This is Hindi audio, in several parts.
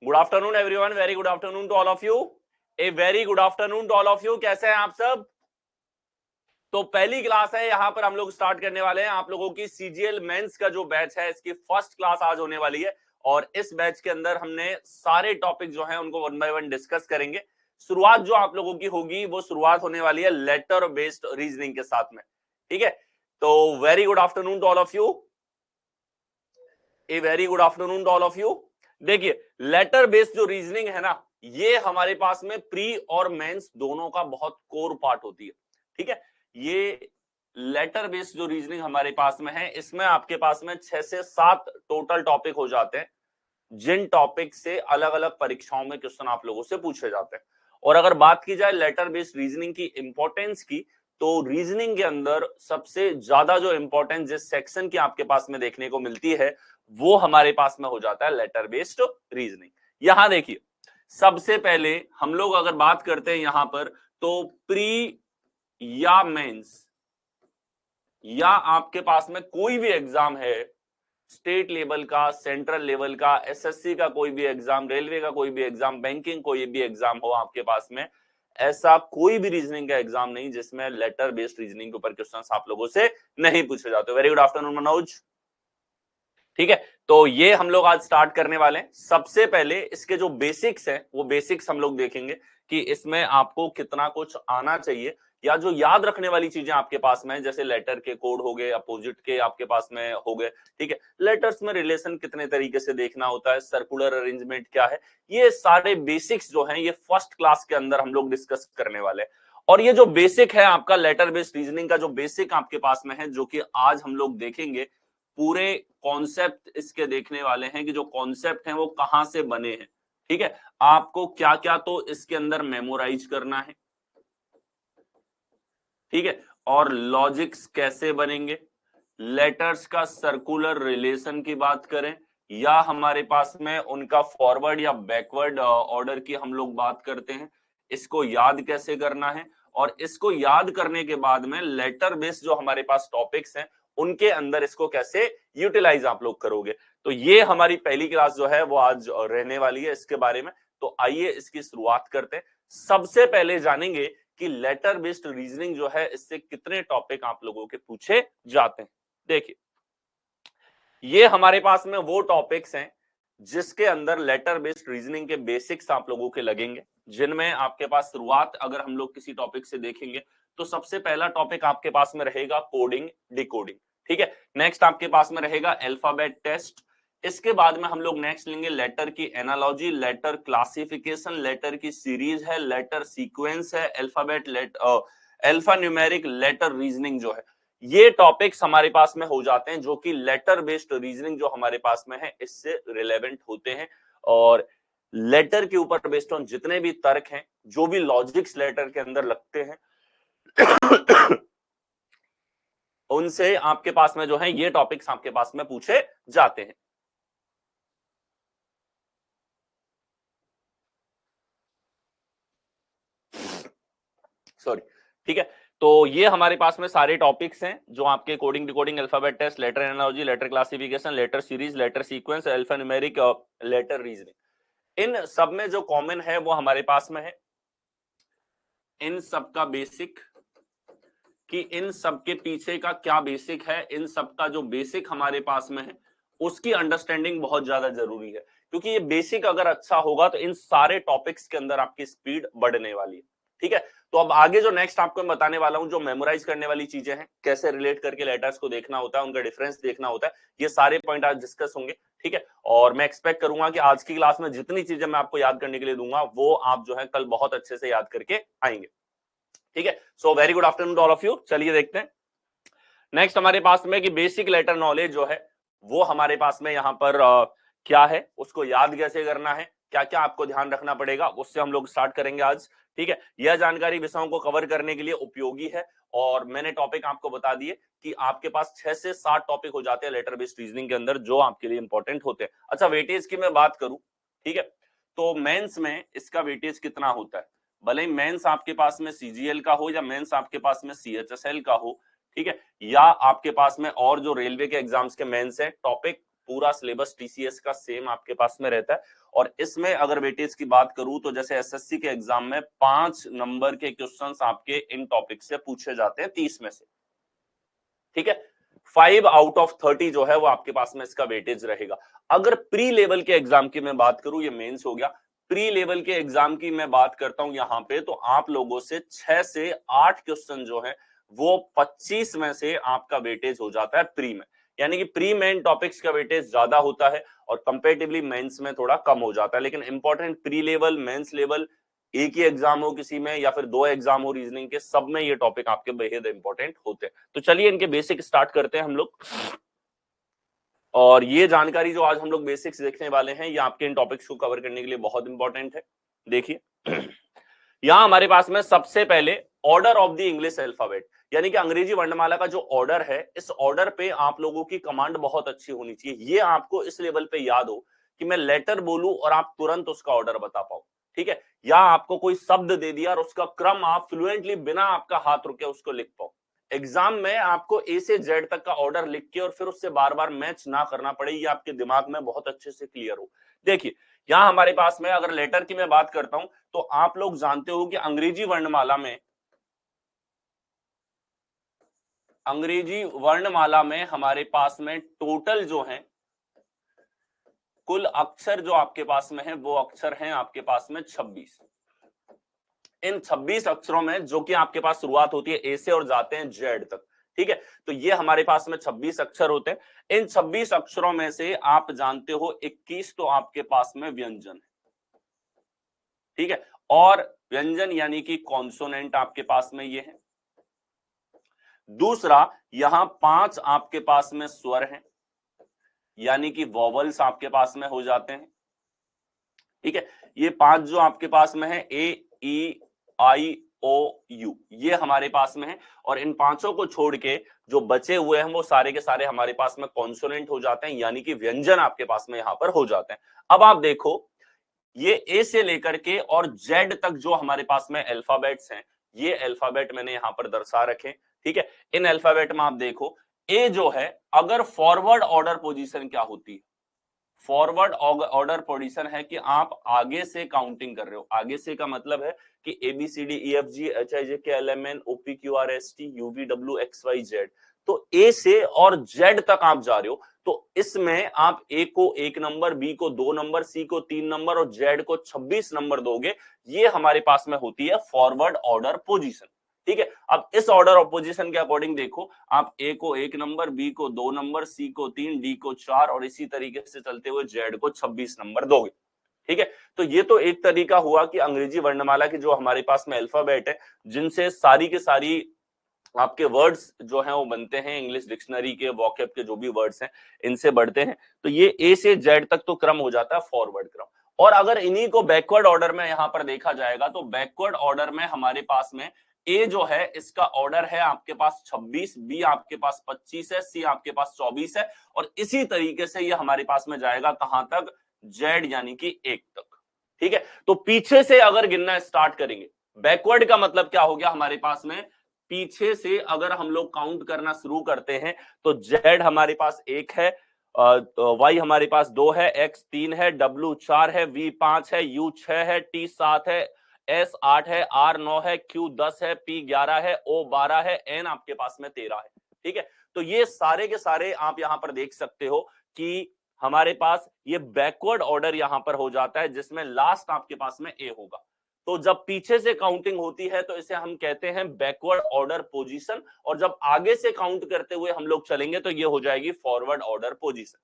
Good afternoon everyone, very good afternoon to all of you. A very good afternoon to all of you. कैसे हैं आप सब? तो पहली क्लास है, यहां पर हम लोग स्टार्ट करने वाले हैं आप लोगों की सीजीएल मेंस का जो बैच है, इसकी फर्स्ट क्लास आज होने वाली है। और इस बैच के अंदर हमने सारे टॉपिक जो हैं उनको वन बाय वन डिस्कस करेंगे। शुरुआत जो आप लोगों की होगी वो शुरुआत होने वाली है लेटर बेस्ड रीजनिंग के साथ में। ठीक है, तो very good afternoon to all of you. A very good afternoon to all of you. देखिए, लेटर बेस्ड जो रीजनिंग है ना, ये हमारे पास में प्री और मेंस दोनों का बहुत कोर पार्ट होती है। ठीक है, ये लेटर बेस्ड जो रीजनिंग हमारे पास में है, इसमें आपके पास में 6 से 7 टोटल टॉपिक हो जाते हैं, जिन टॉपिक से अलग अलग परीक्षाओं में क्वेश्चन आप लोगों से पूछे जाते हैं। और अगर बात की जाए लेटर बेस्ड रीजनिंग की इंपॉर्टेंस की, तो रीजनिंग के अंदर सबसे ज्यादा जो इंपॉर्टेंस जिस सेक्शन की आपके पास में देखने को मिलती है, वो हमारे पास में हो जाता है लेटर बेस्ड रीजनिंग। यहां देखिए, सबसे पहले हम लोग अगर बात करते हैं यहां पर, तो प्री या मेंस या आपके पास में कोई भी एग्जाम है, स्टेट लेवल का, सेंट्रल लेवल का, एसएससी का कोई भी एग्जाम, रेलवे का कोई भी एग्जाम, बैंकिंग कोई भी एग्जाम हो आपके पास में, ऐसा कोई भी रीजनिंग का एग्जाम नहीं जिसमें लेटर बेस्ड रीजनिंग के ऊपर क्वेश्चंस आप लोगों से नहीं पूछे जाते। Very good afternoon Manoj. ठीक है, तो ये हम लोग आज स्टार्ट करने वाले हैं। सबसे पहले इसके जो बेसिक्स हैं, वो बेसिक्स हम लोग देखेंगे कि इसमें आपको कितना कुछ आना चाहिए, या जो याद रखने वाली चीजें आपके पास में, जैसे लेटर के कोड हो गए, अपोजिट के आपके पास में हो गए। ठीक है, लेटर्स में रिलेशन कितने तरीके से देखना होता है, सर्कुलर अरेंजमेंट क्या है, ये सारे बेसिक्स जो हैं, ये फर्स्ट क्लास के अंदर हम लोग डिस्कस करने वाले हैं। और ये जो बेसिक है आपका लेटर बेस्ड रीजनिंग का, जो बेसिक आपके पास में है, जो कि आज हम लोग देखेंगे, पूरे कॉन्सेप्ट इसके देखने वाले हैं कि जो कॉन्सेप्ट हैं वो कहां से बने हैं। ठीक है, आपको क्या क्या तो इसके अंदर मेमोराइज करना है। ठीक है, और लॉजिक्स कैसे बनेंगे, लेटर्स का सर्कुलर रिलेशन की बात करें, या हमारे पास में उनका फॉरवर्ड या बैकवर्ड ऑर्डर की हम लोग बात करते हैं, इसको याद कैसे करना है। और इसको याद करने के बाद में लेटर बेस्ड जो हमारे पास टॉपिक्स हैं, उनके अंदर इसको कैसे यूटिलाइज आप लोग करोगे। तो ये हमारी पहली क्लास जो है वो आज रहने वाली है इसके बारे में। तो आइए इसकी शुरुआत करते हैं। सबसे पहले जानेंगे कि लेटर बेस्ड रीजनिंग जो है, इससे कितने टॉपिक आप लोगों के पूछे जाते हैं। देखिए, ये हमारे पास में वो टॉपिक्स हैं जिसके अंदर लेटर बेस्ड रीजनिंग के बेसिक्स आप लोगों के लगेंगे, जिनमें आपके पास शुरुआत अगर हम लोग किसी टॉपिक से देखेंगे, तो सबसे पहला टॉपिक आपके पास में रहेगा कोडिंग डिकोडिंग। ठीक है, नेक्स्ट आपके पास में रहेगा अल्फाबेट टेस्ट। इसके बाद में हम लोग नेक्स्ट लेंगे लेटर की एनालॉजी, लेटर क्लासिफिकेशन, लेटर की सीरीज है, लेटर सीक्वेंस है, alphabet alpha numeric letter reasoning जो है, ये टॉपिक्स हमारे पास में हो जाते हैं, जो कि लेटर बेस्ड रीजनिंग जो हमारे पास में है, इससे रिलेवेंट होते हैं। और लेटर के ऊपर बेस्ड ऑन जितने भी तर्क हैं, जो भी लॉजिक्स लेटर के अंदर लगते हैं, उनसे आपके पास में जो है ये टॉपिक्स आपके पास में पूछे जाते हैं। सॉरी। ठीक है, तो ये हमारे पास में सारे टॉपिक्स हैं जो आपके coding decoding, alphabet test, letter analogy, letter classification, letter series, letter sequence, alpha numeric, letter reasoning, इन सब में जो कॉमन है वो हमारे पास में है इन सब का बेसिक, कि इन सब के पीछे का क्या बेसिक है, इन सब का जो बेसिक हमारे पास में है उसकी अंडरस्टैंडिंग बहुत ज्यादा जरूरी है। क्योंकि ये बेसिक अगर अच्छा होगा तो इन सारे टॉपिक्स के अंदर आपकी स्पीड बढ़ने वाली है। ठीक है, तो अब आगे जो नेक्स्ट आपको मैं बताने वाला हूं, जो मेमोराइज करने वाली चीजें हैं, कैसे रिलेट करके लेटर्स को देखना होता है, उनका डिफरेंस देखना होता है, ये सारे पॉइंट आज डिस्कस होंगे। ठीक है, और मैं एक्सपेक्ट करूंगा कि आज की क्लास में जितनी चीजें मैं आपको याद करने के लिए दूंगा, वो आप जो है कल बहुत अच्छे से याद करके आएंगे। ठीक है, so very good afternoon to all of you. चलिए देखते हैं नेक्स्ट हमारे पास में कि बेसिक लेटर नॉलेज जो है वो हमारे पास में यहाँ पर क्या है, उसको याद कैसे करना है, क्या क्या आपको ध्यान रखना पड़ेगा, उससे हम लोग स्टार्ट करेंगे आज। ठीक है, यह जानकारी विषयों को कवर करने के लिए उपयोगी है। और मैंने टॉपिक आपको बता दिए कि आपके पास 6 से 7 टॉपिक हो जाते हैं लेटर बेस्ड रीजनिंग के अंदर, जो आपके लिए इंपॉर्टेंट होते हैं। अच्छा, वेटेज की मैं बात करूं, ठीक है, तो मेंस में इसका वेटेज कितना होता है, भले ही मेंस आपके पास में सीजीएल का हो या मेंस आपके पास में सीएचएसएल का हो, ठीक है, या आपके पास में और जो रेलवे के एग्जाम्स के मेंस है, टॉपिक पूरा सिलेबस टीसीएस का सेम आपके पास में रहता है। और इसमें अगर वेटेज की बात करूं तो जैसे एसएससी के एग्जाम में 5 नंबर के क्वेश्चंस आपके इन टॉपिक से पूछे जाते हैं 30 में से, ठीक है। 5 आउट ऑफ 30 जो है वो आपके पास में इसका वेटेज रहेगा। अगर प्री लेवल के एग्जाम की मैं बात करूं, ये मेंस हो गया, प्री लेवल के एग्जाम की मैं बात करता हूं यहां पे, तो आप लोगों से 6 से 8 क्वेश्चन जो है वो 25 में से आपका वेटेज हो जाता है प्री में। यानी कि प्री मेन टॉपिक्स का वेटेज ज्यादा होता है और कंपेरेटिवली मेंस में थोड़ा कम हो जाता है। लेकिन important pre level, mains level, एक ही एग्जाम हो किसी में या फिर 2 एग्जाम हो रीजनिंग के, सब में ये टॉपिक आपके बेहद इंपॉर्टेंट होते हैं। तो चलिए इनके बेसिक स्टार्ट करते हैं हम लोग। और ये जानकारी जो आज हम लोग बेसिक्स देखने वाले हैं ये आपके इन टॉपिक्स को कवर करने के लिए बहुत इंपॉर्टेंट है। देखिए यहां हमारे पास में सबसे पहले order of the English alphabet, यानी कि अंग्रेजी वर्णमाला का जो ऑर्डर है, इस ऑर्डर पे आप लोगों की कमांड बहुत अच्छी होनी चाहिए। ये आपको इस लेवल पे याद हो कि मैं लेटर बोलूं और आप तुरंत उसका ऑर्डर बता पाओ, ठीक है। या आपको कोई शब्द दे दिया और उसका क्रम आप फ्लुएंटली बिना आपका हाथ रुके उसको लिख पाओ। एग्जाम में आपको ए से जेड तक का ऑर्डर लिख के और फिर उससे बार बार मैच ना करना पड़े, ये आपके दिमाग में बहुत अच्छे से क्लियर हो। देखिए यहां हमारे पास में अगर लेटर की मैं बात करता हूं तो आप लोग जानते हो कि अंग्रेजी वर्णमाला में हमारे पास में टोटल जो है कुल अक्षर जो आपके पास में है वो अक्षर हैं आपके पास में 26। इन 26 अक्षरों में जो कि आपके पास शुरुआत होती है ए से और जाते हैं जेड तक, ठीक है। तो ये हमारे पास में 26 अक्षर होते हैं। इन 26 अक्षरों में से आप जानते हो 21 तो आपके पास में व्यंजन है, ठीक है। और व्यंजन यानी कि कॉन्सोनेंट आपके पास में ये है। दूसरा, यहां 5 आपके पास में स्वर हैं, यानी कि वॉवल्स आपके पास में हो जाते हैं, ठीक है। ये 5 जो आपके पास में है ए, ई, आई, ओ, यू, ये हमारे पास में है। और इन पांचों को छोड़ के जो बचे हुए हैं वो सारे के सारे हमारे पास में कॉन्सोनेंट हो जाते हैं, यानी कि व्यंजन आपके पास में यहां पर हो जाते हैं। अब आप देखो ये ए से लेकर के और जेड तक जो हमारे पास में अल्फाबेट्स हैं, ये अल्फाबेट मैंने यहां पर दर्शा रखे, ठीक है। इन अल्फाबेट में आप देखो ए जो है, अगर फॉरवर्ड ऑर्डर पोजीशन क्या होती है, फॉरवर्ड ऑर्डर पोजीशन है कि आप आगे से काउंटिंग कर रहे हो। आगे से का मतलब है कि A B C D E F G H I J K L M N O P Q R S T U V W X Y Z, तो ए से और जेड तक आप जा रहे हो। तो इसमें आप ए को 1 नंबर, बी को 2 नंबर, सी को 3 नंबर और जेड को 26 नंबर दोगे। ये हमारे पास में होती है फॉरवर्ड ऑर्डर पोजीशन, ठीक है। अब इस ऑर्डर ऑफ पोजीशन के अकॉर्डिंग देखो, आप ए को 1 नंबर, बी को 2 नंबर, सी को 3, डी को 4 और इसी तरीके से चलते हुए जेड को 26 नंबर दोगे, ठीक है। तो ये तो एक तरीका हुआ कि अंग्रेजी वर्णमाला की जो हमारे पास में अल्फाबेट है, जिनसे सारी के सारी आपके वर्ड्स जो हैं वो बनते हैं, इंग्लिश डिक्शनरी के, वॉकैब के जो भी वर्ड्स हैं इनसे बढ़ते हैं। तो ये ए से जेड तक तो क्रम हो जाता है फॉरवर्ड क्रम। और अगर इन्हीं को बैकवर्ड ऑर्डर में यहां पर देखा जाएगा तो बैकवर्ड ऑर्डर में हमारे पास में ए जो है इसका ऑर्डर है आपके पास 26, बी आपके पास 25 है, सी आपके पास 24 है और इसी तरीके से ये हमारे पास में जाएगा कहां तक, जेड यानी कि 1 तक, ठीक है। तो पीछे से अगर गिनना स्टार्ट करेंगे, बैकवर्ड का मतलब क्या हो गया हमारे पास में, पीछे से अगर हम लोग काउंट करना शुरू करते हैं तो जेड हमारे पास 1 है, वाई हमारे पास 2 है, एक्स 3 है, डब्ल्यू 4 है, वी 5 है, यू 6 है, टी 7 है, एस 8 है, आर 9 है, क्यू 10 है, पी 11 है, ओ 12 है, एन आपके पास में 13 है, ठीक है। तो ये सारे के सारे आप यहां पर देख सकते हो कि हमारे पास ये बैकवर्ड ऑर्डर यहां पर हो जाता है, जिसमें लास्ट आपके पास में ए होगा। तो जब पीछे से काउंटिंग होती है तो इसे हम कहते हैं बैकवर्ड ऑर्डर पोजीशन, और जब आगे से काउंट करते हुए हम लोग चलेंगे तो ये हो जाएगी फॉरवर्ड ऑर्डर पोजीशन,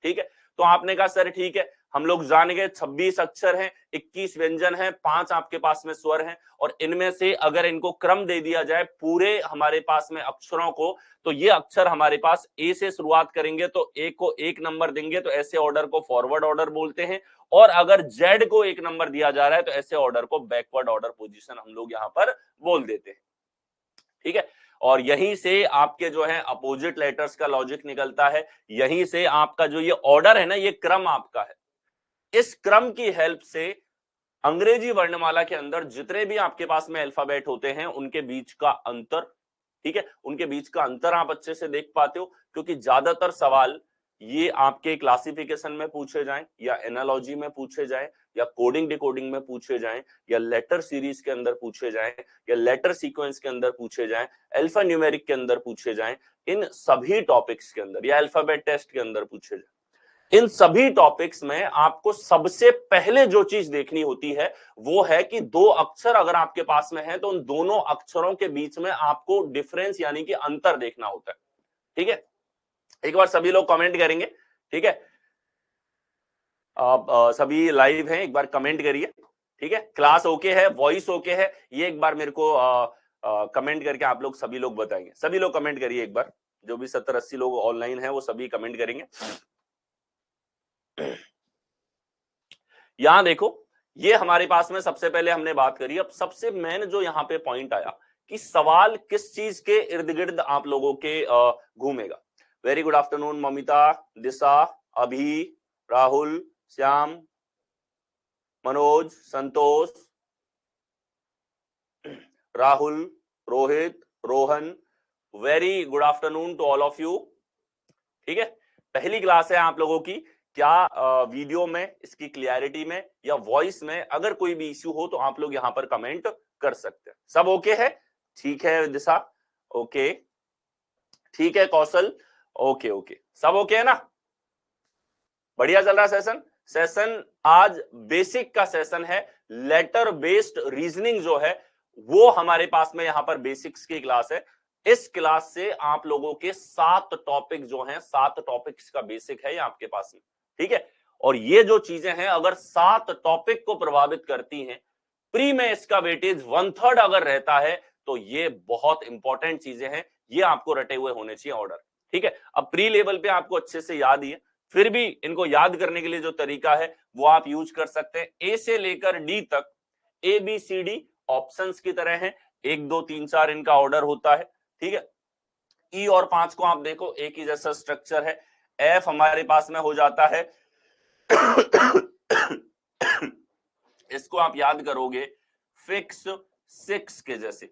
ठीक है। तो आपने कहा सर ठीक है, हम लोग जान गए 26 अक्षर हैं, 21 व्यंजन हैं, 5 आपके पास में स्वर हैं, और इनमें से अगर इनको क्रम दे दिया जाए पूरे हमारे पास में अक्षरों को, तो ये अक्षर हमारे पास ए से शुरुआत करेंगे तो ए को 1 नंबर देंगे, तो ऐसे ऑर्डर को फॉरवर्ड ऑर्डर बोलते हैं। और अगर जेड को 1 नंबर दिया जा रहा है तो ऐसे ऑर्डर को बैकवर्ड ऑर्डर पोजीशन हम लोग यहां पर बोल देते हैं, ठीक है। और यहीं से आपके जो है अपोजिट लेटर्स का लॉजिक निकलता है, यहीं से आपका जो ये ऑर्डर है ना, ये क्रम आपका है। इस क्रम की हेल्प से अंग्रेजी वर्णमाला के अंदर जितने भी आपके पास में अल्फाबेट होते हैं उनके बीच का अंतर, ठीक है, उनके बीच का अंतर आप अच्छे से देख पाते हो, क्योंकि ज्यादातर सवाल ये आपके क्लासिफिकेशन में पूछे जाएं या एनालॉजी में पूछे जाएं या कोडिंग डिकोडिंग में पूछे जाएं या लेटर सीरीज के अंदर पूछे जाएं या लेटर सीक्वेंस के अंदर पूछे जाएं, अल्फा न्यूमेरिक के अंदर पूछे जाएं, इन सभी टॉपिक्स के अंदर या अल्फाबेट टेस्ट के अंदर पूछे जाएं, इन सभी टॉपिक्स में आपको सबसे पहले जो चीज देखनी होती है वो है कि दो अक्षर अगर आपके पास में है तो उन दोनों अक्षरों के बीच में आपको डिफरेंस यानी कि अंतर देखना होता है। ठीक है, एक बार सभी लोग कमेंट करेंगे। ठीक है, आप सभी लाइव हैं, एक बार कमेंट करिए। ठीक है, क्लास ओके है, वॉइस ओके है, ये एक बार मेरे को कमेंट करके आप लोग सभी लोग बताएंगे। सभी लोग कमेंट करिए एक बार, जो भी 70-80 लोग ऑनलाइन है वो सभी कमेंट करेंगे। यहां देखो, ये हमारे पास में सबसे पहले हमने बात करी। अब सबसे मेन जो यहाँ पे पॉइंट आया कि सवाल किस चीज के इर्द गिर्द आप लोगों के घूमेगा। Very good afternoon Mamita, Disha, Abhi, Rahul, Shyam, Manoj, Santosh, Rahul, Rohit, Rohan, very good afternoon to all of you. ठीक है, पहली क्लास है आप लोगों की। क्या वीडियो में, इसकी क्लियरिटी में या वॉइस में अगर कोई भी इश्यू हो तो आप लोग यहां पर कमेंट कर सकते हैं। सब ओके है? ठीक है दिशा, ओके, ठीक है कौशल, ओके ओके, सब ओके है ना? बढ़िया चल रहा सेशन। सेशन आज बेसिक का सेशन है। लेटर बेस्ड रीजनिंग जो है वो हमारे पास में यहां पर बेसिक्स की क्लास है। इस क्लास से आप लोगों के 7 टॉपिक जो हैं, 7 टॉपिक्स का बेसिक है ये आपके पास में। ठीक है, और ये जो चीजें हैं अगर 7 टॉपिक को प्रभावित करती हैं, प्री में इसका वेटेज 1/3 अगर रहता है तो ये बहुत इंपॉर्टेंट चीजें हैं, ये आपको रटे हुए होने चाहिए ऑर्डर। ठीक है, अब प्री लेवल पे आपको अच्छे से याद ही है, फिर भी इनको याद करने के लिए जो तरीका है वो आप यूज कर सकते हैं। ए से लेकर डी तक ABCD ऑप्शंस की तरह है, 1 2 3 4 इनका ऑर्डर होता है। ठीक है, ई और 5 को आप देखो एक ही जैसा स्ट्रक्चर है। एफ हमारे पास में हो जाता है इसको आप याद करोगे फिक्स 6 के जैसे।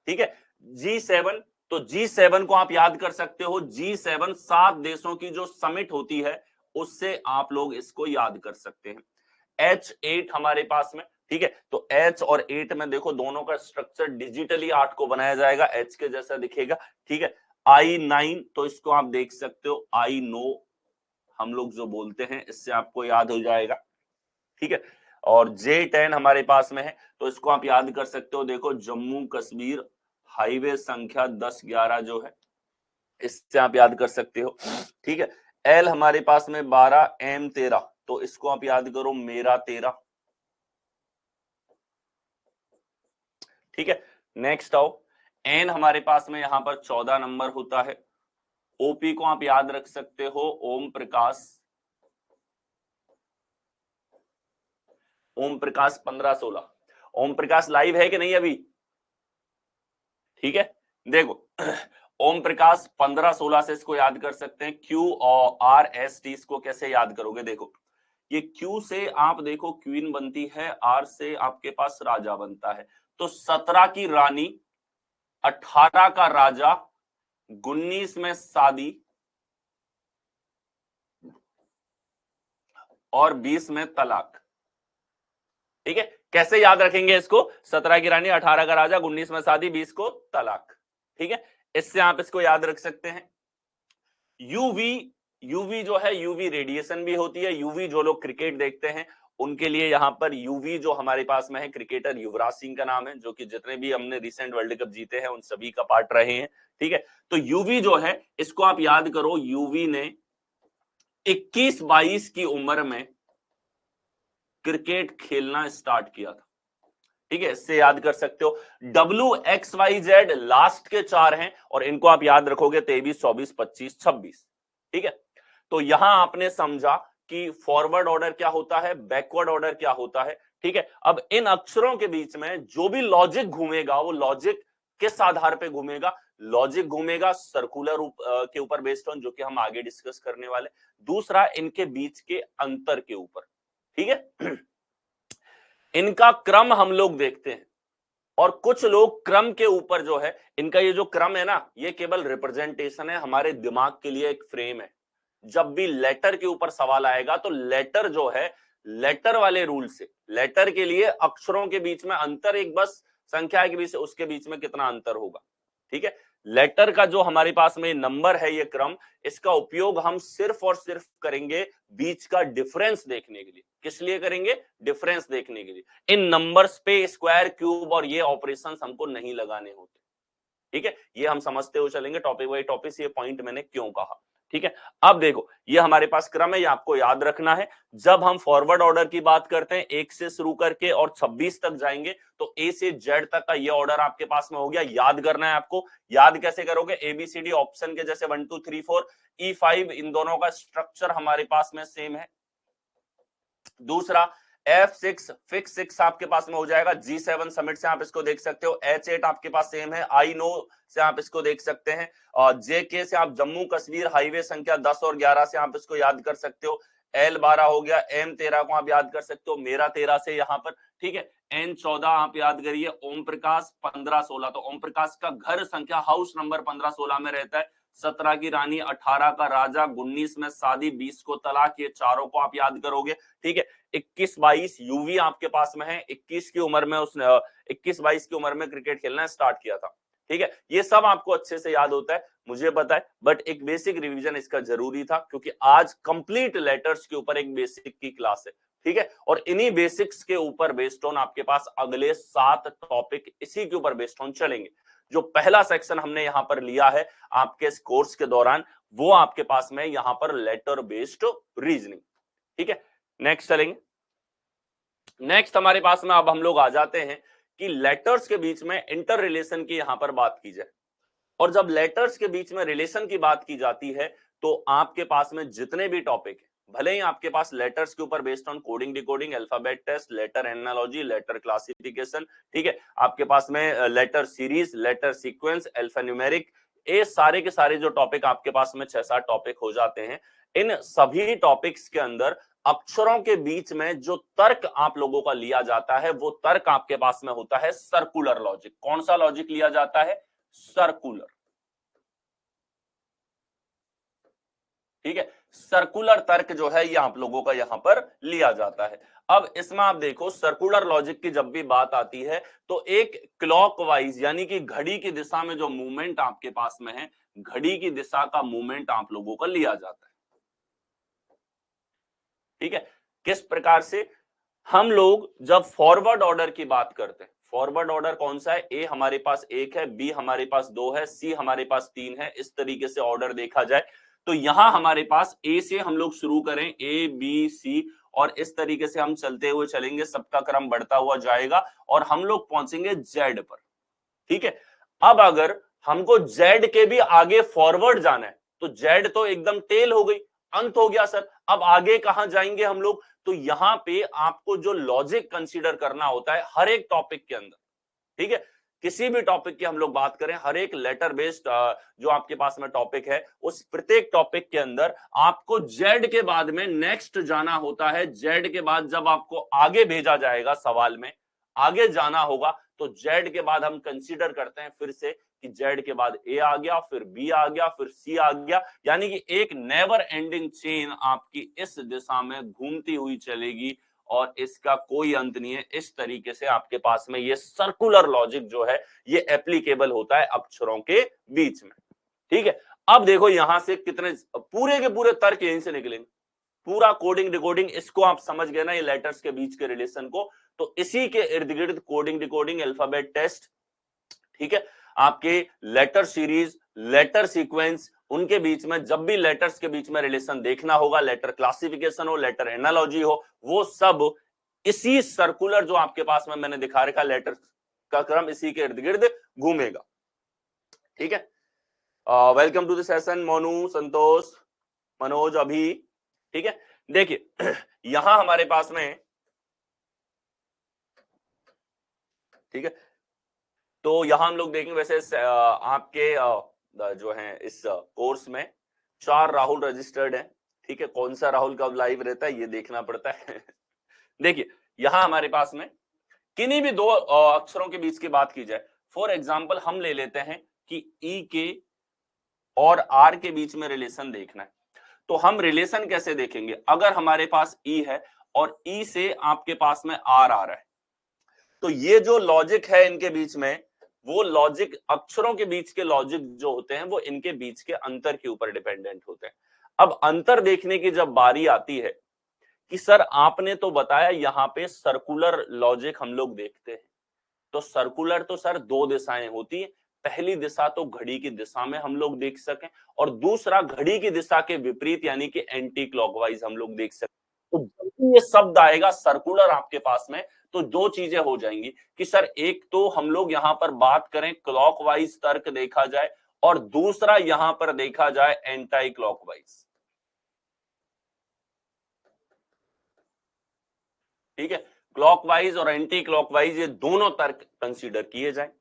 ठीक है, G7, तो G7 को आप याद कर सकते हो, G7 7 देशों की जो समिट होती है उससे आप लोग इसको याद कर सकते हैं। H8 हमारे पास में। ठीक है, तो H और 8 में देखो दोनों का स्ट्रक्चर डिजिटली 8 को बनाया जाएगा, H के जैसा दिखेगा। ठीक है, I9 तो इसको आप देख सकते हो, I नो हम लोग जो बोलते हैं, इससे आपको याद हो जाएगा। ठीक है, और J10 हमारे पास में है तो इसको आप याद कर सकते हो, देखो जम्मू कश्मीर हाईवे संख्या 10-11 जो है, इससे आप याद कर सकते हो। ठीक है, L हमारे पास में 12, M 13, तो इसको आप याद करो मेरा 13। ठीक है, नेक्स्ट आओ, N हमारे पास में यहां पर 14 नंबर होता है। OP को आप याद रख सकते हो ओम प्रकाश, ओम प्रकाश 15-16। ओम प्रकाश लाइव है कि नहीं अभी? ठीक है, देखो ओम प्रकाश 15-16 से इसको याद कर सकते हैं। Q और RST इसको कैसे याद करोगे? देखो ये Q से आप देखो क्वीन बनती है, R से आपके पास राजा बनता है, तो 17 की रानी, 18 का राजा, 19 में शादी और 20 में तलाक। ठीक है, कैसे याद रखेंगे इसको? 17 की रानी, 18 का राजा, 19 में शादी, 20 को तलाक। ठीक है, इससे आप इसको याद रख सकते हैं। यूवी जो है, यूवी रेडिएशन भी होती है। यूवी जो लोग क्रिकेट देखते हैं उनके लिए यहाँ पर यूवी जो हमारे पास में है, क्रिकेटर युवराज सिंह का नाम है, जो कि जितने भी हमने रिसेंट वर्ल्ड कप जीते हैं उन सभी का पार्ट रहे हैं। ठीक है, तो यूवी जो है इसको आप याद करो, यूवी ने 21-22 की उम्र में क्रिकेट खेलना स्टार्ट किया था। ठीक है, इससे याद कर सकते हो। WXYZ लास्ट के 4 हैं और इनको आप याद रखोगे 23, 24, 25, 26। ठीक है, तो यहां आपने समझा कि फॉरवर्ड ऑर्डर क्या होता है, बैकवर्ड ऑर्डर क्या होता है। ठीक है, अब इन अक्षरों के बीच में जो भी लॉजिक घूमेगा वो लॉजिक किस आधार पे घूमेगा? लॉजिक घूमेगा सर्कुलर के ऊपर बेस्ड ऑन, जो कि हम आगे डिस्कस करने वाले। दूसरा इनके बीच के अंतर के ऊपर। ठीक है, इनका क्रम हम लोग देखते हैं और कुछ लोग क्रम के ऊपर जो है, इनका ये जो क्रम है ना, ये केवल रिप्रेजेंटेशन है, हमारे दिमाग के लिए एक फ्रेम है। जब भी लेटर के ऊपर सवाल आएगा तो लेटर जो है, लेटर वाले रूल से, लेटर के लिए अक्षरों के बीच में अंतर एक बस संख्या के बीच, उसके बीच में कितना अंतर होगा, ठीक है। लेटर का जो हमारे पास में नंबर है, ये क्रम, इसका उपयोग हम सिर्फ और सिर्फ करेंगे बीच का डिफरेंस देखने के लिए। किस लिए करेंगे? डिफरेंस देखने के लिए। इन नंबर्स पे स्क्वायर, क्यूब और ये ऑपरेशंस हमको नहीं लगाने होते, ठीक है। ये हम समझते हुए चलेंगे टॉपिक बाई टॉपिक, ये पॉइंट मैंने क्यों कहा, ठीक है। अब देखो, ये हमारे पास क्रम है, ये आपको याद रखना है। जब हम फॉरवर्ड ऑर्डर की बात करते हैं, 1 से शुरू करके और 26 तक जाएंगे, तो ए से जेड तक का ये ऑर्डर आपके पास में हो गया। याद करना है आपको। याद कैसे करोगे? एबीसीडी ऑप्शन के जैसे 1 2 3 4 E5, इन दोनों का स्ट्रक्चर हमारे पास में सेम है। दूसरा, F6 फिक्स 6 आपके पास में हो जाएगा। G7 समिट से आप इसको देख सकते हो। H8 आपके पास सेम है। I नो से आप इसको देख सकते हैं। और JK से आप जम्मू कश्मीर हाईवे संख्या 10 और 11 से आप इसको याद कर सकते हो। L12 हो गया। M13 को आप याद कर सकते हो, मेरा 13 से यहाँ पर, ठीक है। N14 आप याद करिए। ओम प्रकाश 15-16, तो ओम प्रकाश का घर संख्या हाउस नंबर 15-16 में रहता है। 17 की रानी, 18 का राजा, 19 में शादी, 20 को तलाक, ये चारों को आप याद करोगे, ठीक है। 21-22 यूवी आपके पास में है। 21 की उम्र में उसने 21-22 की उम्र में क्रिकेट खेलना स्टार्ट किया था, ठीक है। ये सब आपको अच्छे से याद होता है, मुझे पता है, बट एक बेसिक रिवीजन इसका जरूरी था, क्योंकि आज कंप्लीट लेटर्स के ऊपर एक बेसिक की क्लास है, ठीक है। और इन्हीं बेसिक्स के ऊपर बेस्ड ऑन आपके पास अगले 7 टॉपिक इसी के ऊपर बेस्ड ऑन चलेंगे। जो पहला सेक्शन हमने यहां पर लिया है आपके इस कोर्स के दौरान, वो आपके पास में यहां पर लेटर बेस्ड रीजनिंग, ठीक है। नेक्स्ट चलेंगे। नेक्स्ट हमारे पास में अब हम लोग आ जाते हैं कि लेटर्स के बीच में इंटर रिलेशन की यहां पर बात की जाए। और जब लेटर्स के बीच में रिलेशन की बात की जाती है, तो आपके पास में जितने भी टॉपिक है, भले ही आपके पास लेटर्स के ऊपर based on coding decoding, alphabet test, letter analogy, letter classification, ठीक है, आपके पास में letter series, letter sequence, alphanumeric, ये सारे के सारे जो टॉपिक आपके पास में 6-7 टॉपिक हो जाते हैं। इन सभी टॉपिक्स के अंदर अक्षरों के बीच में जो तर्क आप लोगों का लिया जाता है, वो तर्क आपके पास में होता है सर्कुलर लॉजिक। कौन सा लॉजिक लिया जाता है? सर्कुलर, ठीक है। सर्कुलर तर्क जो है ये आप लोगों का यहां पर लिया जाता है। अब इसमें आप देखो, सर्कुलर लॉजिक की जब भी बात आती है, तो एक क्लॉकवाइज यानी कि घड़ी की दिशा में जो मूवमेंट आपके पास में है, घड़ी की दिशा का मूवमेंट आप लोगों का लिया जाता है, ठीक है। किस प्रकार से? हम लोग जब फॉरवर्ड ऑर्डर की बात करते हैं, फॉरवर्ड ऑर्डर कौन सा है? ए हमारे पास 1 है, बी हमारे पास 2 है, सी हमारे पास 3 है। इस तरीके से ऑर्डर देखा जाए तो यहां हमारे पास ए से हम लोग शुरू करें, ए बी सी, और इस तरीके से हम चलते हुए चलेंगे, सबका क्रम बढ़ता हुआ जाएगा और हम लोग पहुंचेंगे जेड पर, ठीक है। अब अगर हमको जेड के भी आगे फॉरवर्ड जाना है, तो जेड तो एकदम टेल हो गई, अंत हो गया सर। अब आगे कहां जाएंगे हम लोग? तो यहां पे आपको जो लॉजिक कंसीडर करना होता है हर एक टॉपिक के अंदर, ठीक है। किसी भी टॉपिक की हम लोग बात करें, हर एक लेटर बेस्ड जो आपके पास में टॉपिक है, उस प्रत्येक टॉपिक के अंदर आपको जेड के बाद में नेक्स्ट जाना होता है। जेड के बाद जब आपको आगे भेजा जाएगा सवाल में, आगे जाना होगा, तो जेड के बाद हम कंसीडर करते हैं फिर से कि जेड के बाद ए आ गया, फिर बी आ गया, फिर सी आ गया, यानी कि एक नेवर एंडिंग चेन आपकी इस दिशा में घूमती हुई चलेगी और इसका कोई अंत नहीं है। इस तरीके से आपके पास में ये सर्कुलर लॉजिक जो है ये एप्लीकेबल होता है अक्षरों के बीच में, ठीक है। अब देखो यहां से कितने पूरे के पूरे तर्क यहीं से निकलेंगे, पूरा कोडिंग डिकोडिंग, इसको आप समझ गए ना, ये लेटर्स के बीच के रिलेशन को। तो इसी के इर्द गिर्द कोडिंग डिकोडिंग, अल्फाबेट टेस्ट, ठीक है, आपके लेटर सीरीज, लेटर सीक्वेंस, उनके बीच में जब भी लेटर्स के बीच में रिलेशन देखना होगा, लेटर क्लासिफिकेशन हो, लेटर एनालॉजी हो, वो सब इसी सर्कुलर जो आपके पास में मैंने दिखा रखा लेटर का क्रम, इसी के इर्द गिर्द घूमेगा, ठीक है। Welcome to the session Monu, Santosh, Manoj, Abhi, ठीक है। देखिए यहां हमारे पास में, ठीक है, तो यहां हम लोग देखेंगे वैसे आपके जो है इस कोर्स में 4 राहुल रजिस्टर्ड हैं, ठीक है। कौन सा राहुल कब लाइव रहता है ये देखना पड़ता है देखिए यहां हमारे पास में किन्हीं भी दो अक्षरों के बीच की बात की जाए, फॉर एग्जाम्पल हम ले लेते हैं कि ई के और आर के बीच में रिलेशन देखना है, तो हम रिलेशन कैसे देखेंगे? अगर हमारे पास ई है और ई से आपके पास में आर आ रहा है, तो ये जो लॉजिक है इनके बीच में, वो लॉजिक अक्षरों के बीच के लॉजिक जो होते हैं वो इनके बीच के अंतर के ऊपर डिपेंडेंट होते हैं। अब अंतर देखने की जब बारी आती है कि सर आपने तो बताया यहां पे सर्कुलर लॉजिक हम लोग देखते हैं, तो सर्कुलर तो सर दो दिशाएं होती है। पहली दिशा तो घड़ी की दिशा में हम लोग देख सकें, और दूसरा घड़ी की दिशा के विपरीत यानी कि एंटी क्लॉकवाइज हम लोग देख सकें। तो जब भी ये शब्द आएगा सर्कुलर आपके पास में, तो दो चीजें हो जाएंगी कि सर एक तो हम लोग यहां पर बात करें क्लॉकवाइज तर्क देखा जाए, और दूसरा यहां पर देखा जाए एंटी क्लॉकवाइज। ठीक है, क्लॉकवाइज और एंटी क्लॉकवाइज ये दोनों तर्क कंसीडर किए जाए।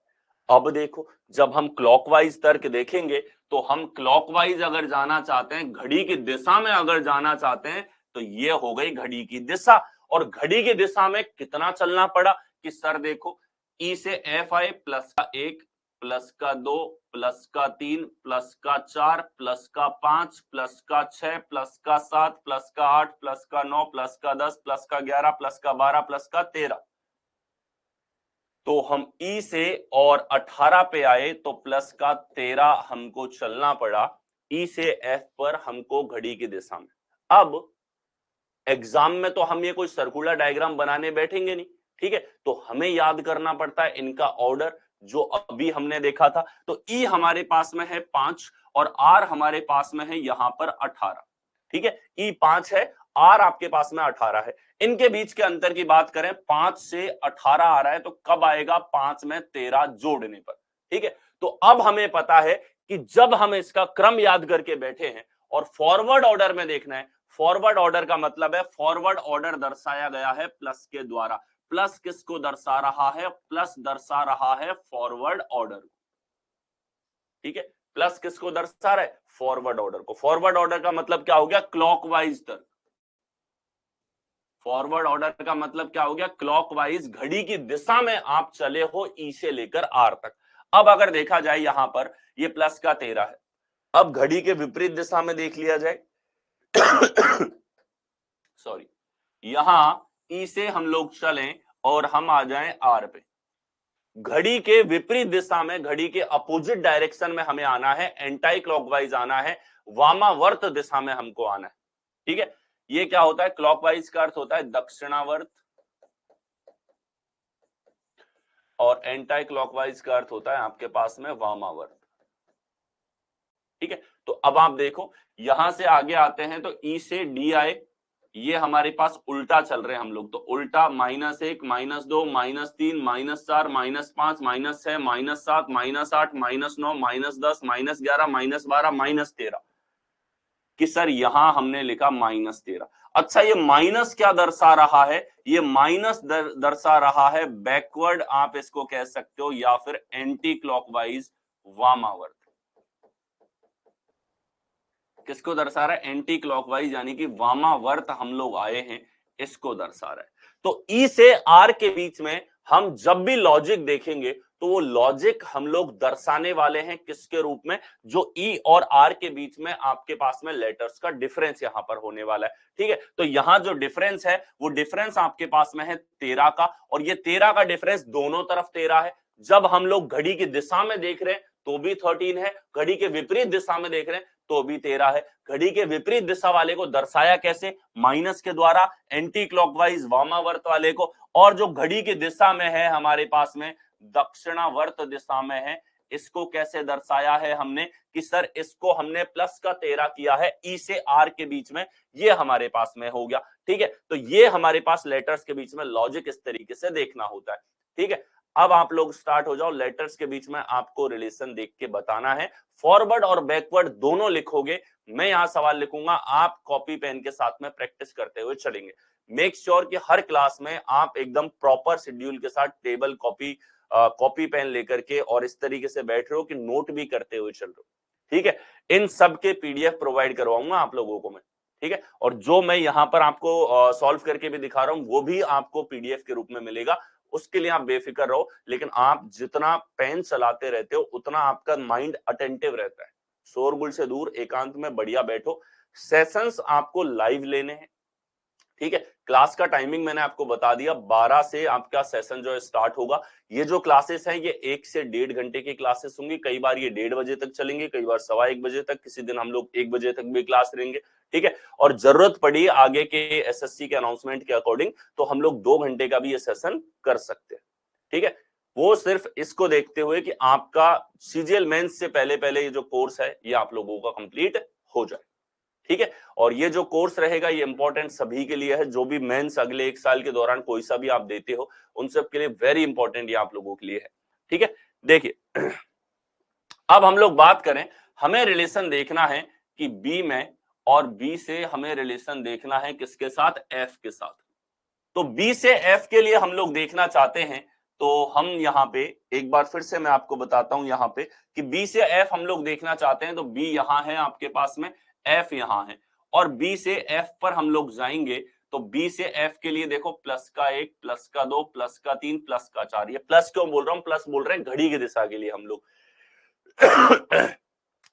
अब देखो, जब हम क्लॉकवाइज तर्क देखेंगे तो हम क्लॉकवाइज अगर जाना चाहते हैं, घड़ी की दिशा में अगर जाना चाहते हैं, तो ये हो गई घड़ी की दिशा। और घड़ी की दिशा में कितना चलना पड़ा कि सर देखो, ई से एफ आए, प्लस का 1, प्लस का 2, प्लस का 3, प्लस का 4, प्लस का 5, प्लस का 6, प्लस का 7, प्लस का 8, प्लस का 9, प्लस का 10, प्लस का 11, प्लस का 12, प्लस का 13। तो हम ई से और 18 पे आए तो प्लस का 13 हमको चलना पड़ा ई से एफ पर, हमको घड़ी की दिशा में। अब एग्जाम में तो हम ये कोई सर्कुलर डायग्राम बनाने बैठेंगे नहीं, ठीक है, तो हमें याद करना पड़ता है इनका ऑर्डर जो अभी हमने देखा था। तो ई हमारे पास में है 5 और आर हमारे पास में है यहां पर 18। ठीक है, ई 5 है, आर आपके पास में 18 है। इनके बीच के अंतर की बात करें, 5 से 18 आ रहा है, तो कब आएगा 5 में 13 जोड़ने पर। ठीक है, तो अब हमें पता है कि जब हम इसका क्रम याद करके बैठे हैं और फॉरवर्ड ऑर्डर में देखना है, फॉरवर्ड ऑर्डर का मतलब है फॉरवर्ड ऑर्डर दर्शाया गया है प्लस के द्वारा। प्लस किसको दर्शा रहा है? प्लस दर्शा रहा है फॉरवर्ड ऑर्डर। ठीक है, प्लस किसको दर्शा रहा है? फॉरवर्ड ऑर्डर को। फॉरवर्ड ऑर्डर का मतलब क्या हो गया? क्लॉकवाइज तर्क। फॉरवर्ड ऑर्डर का मतलब क्या हो गया? क्लॉकवाइज, घड़ी की दिशा में आप चले हो ई से लेकर आर तक। अब अगर देखा जाए यहां पर ये प्लस का 13 है, अब घड़ी के विपरीत दिशा में देख लिया जाए सॉरी, यहां ई से हम लोग चलें और हम आ जाएं आर पे, घड़ी के विपरीत दिशा में, घड़ी के अपोजिट डायरेक्शन में हमें आना है, एंटी क्लॉकवाइज आना है, वामावर्त दिशा में हमको आना है। ठीक है, ये क्या होता है? क्लॉकवाइज का अर्थ होता है दक्षिणावर्त और एंटी क्लॉकवाइज का अर्थ होता है आपके पास में वामावर्त। ठीक है, तो अब आप देखो यहां से आगे आते हैं तो ई से डी आए, ये हमारे पास उल्टा चल रहे हैं हम लोग, तो उल्टा -1, -2, -3, -4, -5, -6, -7, -8, -9, -10, -11, -12, -13 कि सर यहां हमने लिखा -13। अच्छा, ये माइनस क्या दर्शा रहा है? ये माइनस दर्शा रहा है बैकवर्ड, आप इसको कह सकते हो, या फिर एंटी क्लॉकवाइज वामावर्त। किसको दर्शा रहा है? एंटी क्लॉकवाइज यानी कि वामावर्त हम लोग आए हैं, इसको दर्शा रहा है। तो ई से आर के बीच में हम जब भी लॉजिक देखेंगे तो वो लॉजिक हम लोग दर्शाने वाले हैं किसके रूप में? जो ई और आर के बीच में आपके पास में लेटर्स का डिफरेंस यहां पर होने वाला है। ठीक है, तो यहां जो डिफरेंस है वो डिफरेंस आपके पास में है 13 का, और ये 13 का डिफरेंस दोनों तरफ 13 है। जब हम लोग घड़ी की दिशा में देख रहे हैं तो भी 13 है, घड़ी के विपरीत दिशा में देख रहे हैं तो भी 13 है। घड़ी के विपरीत दिशा वाले को दर्शाया कैसे? माइनस के द्वारा, एंटी क्लॉकवाइज वामावर्त वाले को। और जो घड़ी की दिशा में है हमारे पास में दक्षिणावर्त दिशा में है, इसको कैसे दर्शाया है हमने कि सर इसको हमने प्लस का 13 किया है ई से आर के बीच में, ये हमारे पास में हो गया। ठीक है, तो ये हमारे पास लेटर्स के बीच में लॉजिक इस तरीके से देखना होता है। ठीक है, अब आप लोग स्टार्ट हो जाओ, लेटर्स के बीच में आपको रिलेशन देख के बताना है। फॉरवर्ड और बैकवर्ड दोनों लिखोगे, मैं यहां सवाल लिखूंगा, आप कॉपी पेन के साथ में प्रैक्टिस करते हुए चलेंगे। मेक श्योर कि हर क्लास में आप एकदम प्रॉपर शेड्यूल के साथ टेबल कॉपी पेन लेकर के और इस तरीके से बैठ रहे हो कि नोट भी करते हुए चल रहे हो। ठीक है, इन सब के पीडीएफ प्रोवाइड करवाऊंगा आप लोगों को मैं। ठीक है, और जो मैं यहाँ पर आपको सॉल्व करके भी दिखा रहा हूँ वो भी आपको पीडीएफ के रूप में मिलेगा, उसके लिए आप बेफिक्र रहो। लेकिन आप जितना पेन चलाते रहते हो उतना आपका माइंड अटेंटिव रहता है। शोरगुल से दूर एकांत में बढ़िया बैठो, सेशंस आपको लाइव लेने हैं, ठीक है। क्लास का टाइमिंग मैंने आपको बता दिया, 12 से आपका सेशन जो है स्टार्ट होगा। ये जो क्लासेस हैं ये 1 से 1.5 घंटे की क्लासेस होंगी। कई बार ये 1:30 बजे तक चलेंगे, कई बार 1:15 बजे तक, किसी दिन हम लोग 1 बजे तक भी क्लास लेंगे, ठीक है। और जरूरत पड़ी आगे के एसएससी के अनाउंसमेंट के अकॉर्डिंग तो हम लोग 2 घंटे का भी ये सेशन कर सकते हैं, ठीक है। वो सिर्फ इसको देखते हुए कि आपका सीजीएल मेंस से पहले पहले ये जो कोर्स है ये आप लोगों का कंप्लीट हो जाए, ठीक है। और ये जो कोर्स रहेगा ये इंपॉर्टेंट सभी के लिए है, जो भी मेंस अगले 1 साल के दौरान कोई सा भी आप देते हो उन सब के लिए वेरी इंपॉर्टेंट ये आप लोगों के लिए है, ठीक है। देखिए अब हम लोग बात करें, हमें रिलेशन देखना है कि बी में, और बी से हमें रिलेशन देखना है किसके साथ, एफ के साथ। तो बी से एफ के लिए हम लोग देखना चाहते हैं, तो हम यहाँ पे एक बार फिर से मैं आपको बताता हूं यहाँ पे कि बी से एफ हम लोग देखना चाहते हैं, तो बी यहाँ है आपके पास में, एफ यहाँ है, और बी से एफ पर हम लोग जाएंगे तो बी से एफ के लिए देखो प्लस का 1, प्लस का 2, प्लस का 3, प्लस का 4। ये प्लस क्यों बोल रहा हूं, प्लस बोल रहे हैं घड़ी की दिशा के लिए हम लोग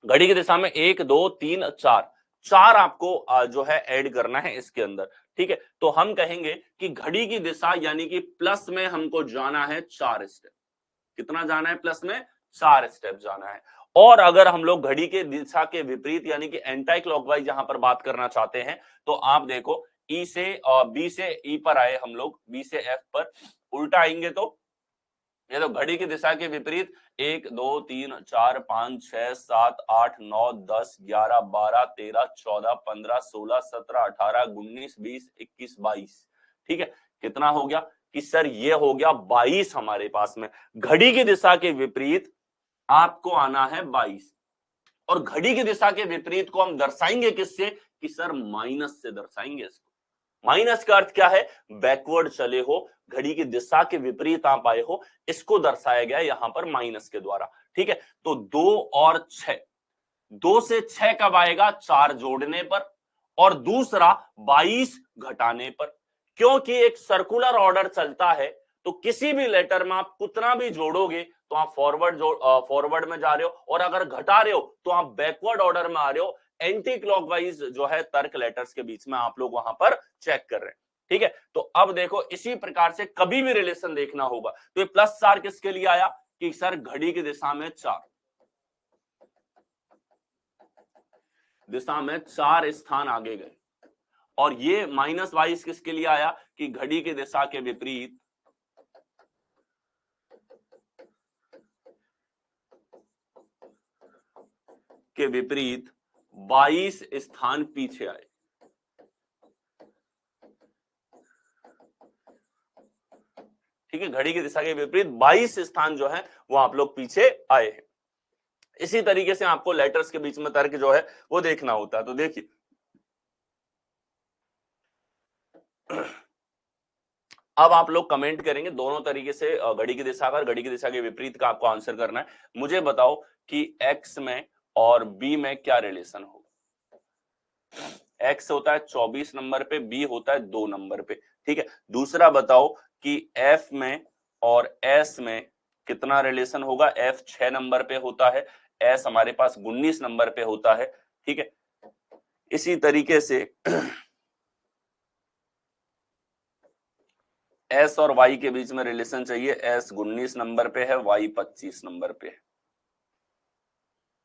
घड़ी की दिशा में 1 2 3 4 4 आपको जो है ऐड करना है इसके अंदर, ठीक है। तो हम कहेंगे कि घड़ी की दिशा यानी कि प्लस में हमको जाना है 4 स्टेप। कितना जाना है, प्लस में 4 स्टेप जाना है। और अगर हम लोग घड़ी के दिशा के विपरीत यानी कि एंटी क्लॉकवाइज यहां पर बात करना चाहते हैं, तो आप देखो ई से बी से ई पर आए हम लोग, बी से एफ पर उल्टा आएंगे तो ये तो घड़ी की दिशा के विपरीत 1 2 3 4 5 6 7 8 9 10 11 12 13 14 15 16 17 18 19 20 21 22, ठीक है। कितना हो गया कि सर ये हो गया 22 हमारे पास में। घड़ी की दिशा के विपरीत आपको आना है 22, और घड़ी की दिशा के विपरीत को हम दर्शाएंगे किससे कि सर माइनस से दर्शाएंगे इसको। माइनस का अर्थ क्या है, बैकवर्ड चले हो, घड़ी की दिशा के विपरीत आप आए हो, इसको दर्शाया गया यहां पर माइनस के द्वारा, ठीक है। तो 2 और 6, 2 से 6 कब आएगा, 4 जोड़ने पर, और दूसरा 22 घटाने पर। क्योंकि एक सर्कुलर ऑर्डर चलता है, तो किसी भी लेटर में आप कितना भी जोड़ोगे तो आप फॉरवर्ड में जा रहे हो, और अगर घटा रहे हो तो आप बैकवर्ड ऑर्डर में आ रहे हो। एंटी क्लॉकवाइज जो है तर्क लेटर्स के बीच में आप लोग वहां पर चेक कर रहे हैं, ठीक है। तो अब देखो इसी प्रकार से कभी भी रिलेशन देखना होगा तो ये +4 किसके लिए आया कि सर घड़ी की दिशा में 4, दिशा में 4 स्थान आगे गए, और ये -22 किसके लिए आया कि घड़ी की दिशा के विपरीत के विपरीत 22 स्थान पीछे आए, ठीक है। घड़ी की दिशा के विपरीत 22 स्थान जो है वो आप लोग पीछे आए हैं। इसी तरीके से आपको लेटर्स के बीच में तर्क जो है वो देखना होता है। तो देखिए अब आप लोग कमेंट करेंगे दोनों तरीके से, घड़ी की दिशा का, घड़ी की दिशा के विपरीत का आपको आंसर करना है। मुझे बताओ कि एक्स में और बी में क्या रिलेशन होगा। एक्स होता है 24 नंबर पे, बी होता है 2 नंबर पे, ठीक है। दूसरा बताओ कि एफ में और एस में कितना रिलेशन होगा। एफ 6 नंबर पे होता है, एस हमारे पास 19 नंबर पे होता है, ठीक है। इसी तरीके से एस और वाई के बीच में रिलेशन चाहिए। एस 19 नंबर पे है, वाई 25 नंबर पे है,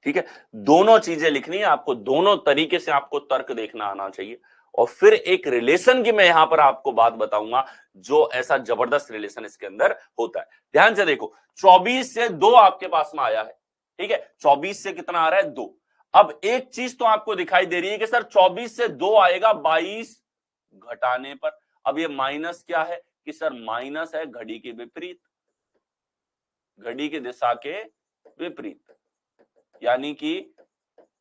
ठीक है। दोनों चीजें लिखनी है आपको, दोनों तरीके से आपको तर्क देखना आना चाहिए। और फिर एक रिलेशन की मैं यहां पर आपको बात बताऊंगा जो ऐसा जबरदस्त रिलेशन इसके अंदर होता है। ध्यान से देखो, 24 से 2 आपके पास में आया है, ठीक है। 24 से कितना आ रहा है, 2। अब एक चीज तो आपको दिखाई दे रही है कि सर 24 से 2 आएगा 22 घटाने पर। अब ये माइनस क्या है कि सर माइनस है घड़ी के विपरीत, घड़ी की दिशा के विपरीत, यानी कि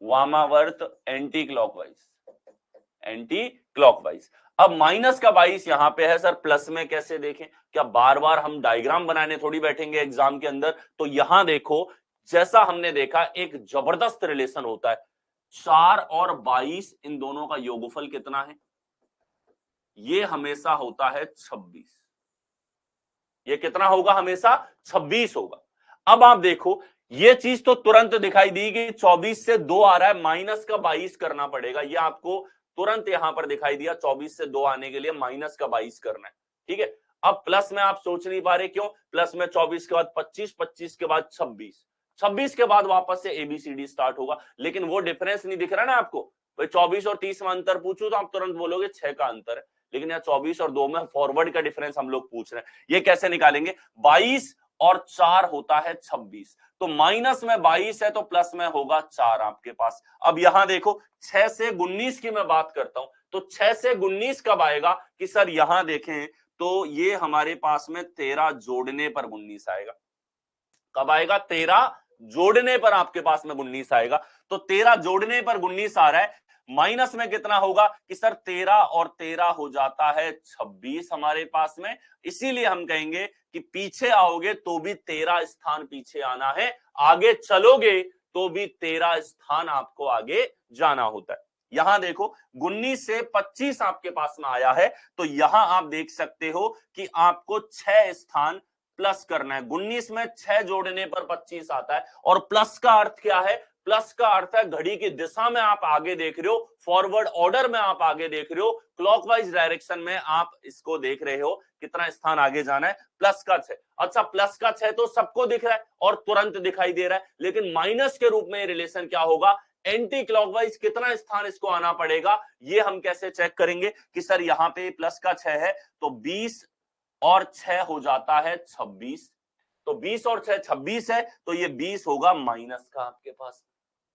वामावर्त एंटी क्लॉकवाइज, एंटी क्लॉकवाइज। अब माइनस का 22 यहां पे है सर, प्लस में कैसे देखें, क्या बार बार हम डायग्राम बनाने थोड़ी बैठेंगे एग्जाम के अंदर। तो यहां देखो, जैसा हमने देखा एक जबरदस्त रिलेशन होता है, 4 और 22 इन दोनों का योगफल कितना है, ये हमेशा होता है 26। ये कितना होगा, हमेशा 26 होगा। अब आप देखो ये चीज तो तुरंत दिखाई दी कि 24 से 2 आ रहा है, माइनस का 22 करना पड़ेगा। ये आपको तुरंत यहां पर दिखाई दिया, 24 से 2 आने के लिए माइनस का 22 करना है। ठीक है, अब प्लस में आप सोच नहीं पा रहे, क्यों? प्लस में 24 के बाद 25, 25 के बाद 26, 26 के बाद वापस से एबीसीडी स्टार्ट होगा, लेकिन वो डिफरेंस नहीं दिख रहा ना आपको। भाई 24 और 30 में अंतर पूछूं तो आप तुरंत बोलोगे 6 का अंतर है, लेकिन यहाँ 24 और 2 में फॉरवर्ड का डिफरेंस हम लोग पूछ रहे हैं। ये कैसे निकालेंगे? 22 और 4 होता है 26, तो माइनस में 22 है तो प्लस में होगा 4 आपके पास। अब यहां देखो 6 से 19 की मैं बात करता हूं, तो 6 से 19 कब आएगा? कि सर यहां देखें तो ये हमारे पास में 13 जोड़ने पर 19 आएगा। कब आएगा? 13 जोड़ने पर आपके पास में 19 आएगा। तो 13 जोड़ने पर 19 आ रहा है, माइनस में कितना होगा? कि सर 13 और 13 हो जाता है 26 हमारे पास में। इसीलिए हम कहेंगे कि पीछे आओगे तो भी 13 स्थान पीछे आना है, आगे चलोगे तो भी 13 स्थान आपको आगे जाना होता है। यहां देखो 19 से 25 आपके पास में आया है, तो यहां आप देख सकते हो कि आपको 6 स्थान प्लस करना है। 19 में 6 जोड़ने पर 25 आता है, और प्लस का अर्थ क्या है? प्लस का अर्थ है घड़ी की दिशा में आप आगे देख रहे हो, फॉरवर्ड ऑर्डर में आप आगे देख रहे हो, क्लॉकवाइज डायरेक्शन में आप इसको देख रहे हो, कितना स्थान आगे जाना है? प्लस का 6। अच्छा, प्लस का 6 तो सबको दिख रहा है और तुरंत दिखाई दे रहा है, लेकिन माइनस के रूप में रिलेशन क्या होगा? एंटी क्लॉकवाइज कितना स्थान इसको आना पड़ेगा? ये हम कैसे चेक करेंगे? कि सर यहाँ पे प्लस का 6 है तो 20 और 6 हो जाता है 26, तो 20 और 6 26 है, तो ये 20 होगा माइनस का आपके पास।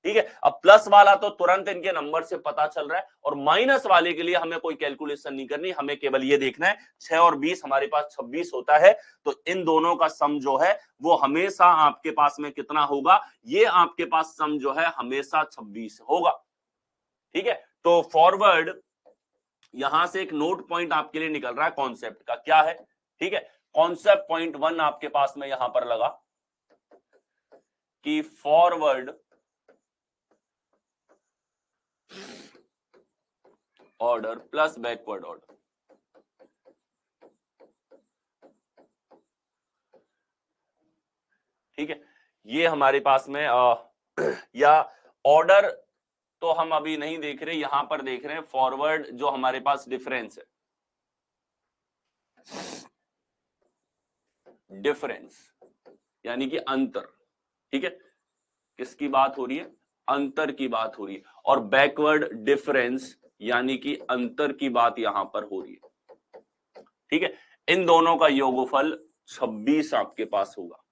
ठीक है, अब प्लस वाला तो तुरंत इनके नंबर से पता चल रहा है, और माइनस वाले के लिए हमें कोई कैलकुलेशन नहीं करनी, हमें केवल ये देखना है 6 और 20 हमारे पास 26 होता है, तो इन दोनों का सम जो है वो हमेशा आपके पास में कितना होगा? ये आपके पास सम जो है हमेशा 26 होगा। ठीक है, तो फॉरवर्ड यहां से एक नोट पॉइंट आपके लिए निकल रहा है कॉन्सेप्ट का, क्या है? ठीक है, कॉन्सेप्ट पॉइंट 1 आपके पास में यहां पर लगा कि forward order plus backward order. ठीक है, ये हमारे पास में या ऑर्डर तो हम अभी नहीं देख रहे, यहां पर देख रहे हैं फॉरवर्ड जो हमारे पास डिफरेंस है, डिफरेंस यानी कि अंतर। ठीक है, किसकी बात हो रही है? अंतर की बात हो रही है, और बैकवर्ड डिफरेंस यानी कि अंतर की बात यहां पर हो रही है। ठीक है, इन दोनों का योगफल 26 आपके पास होगा।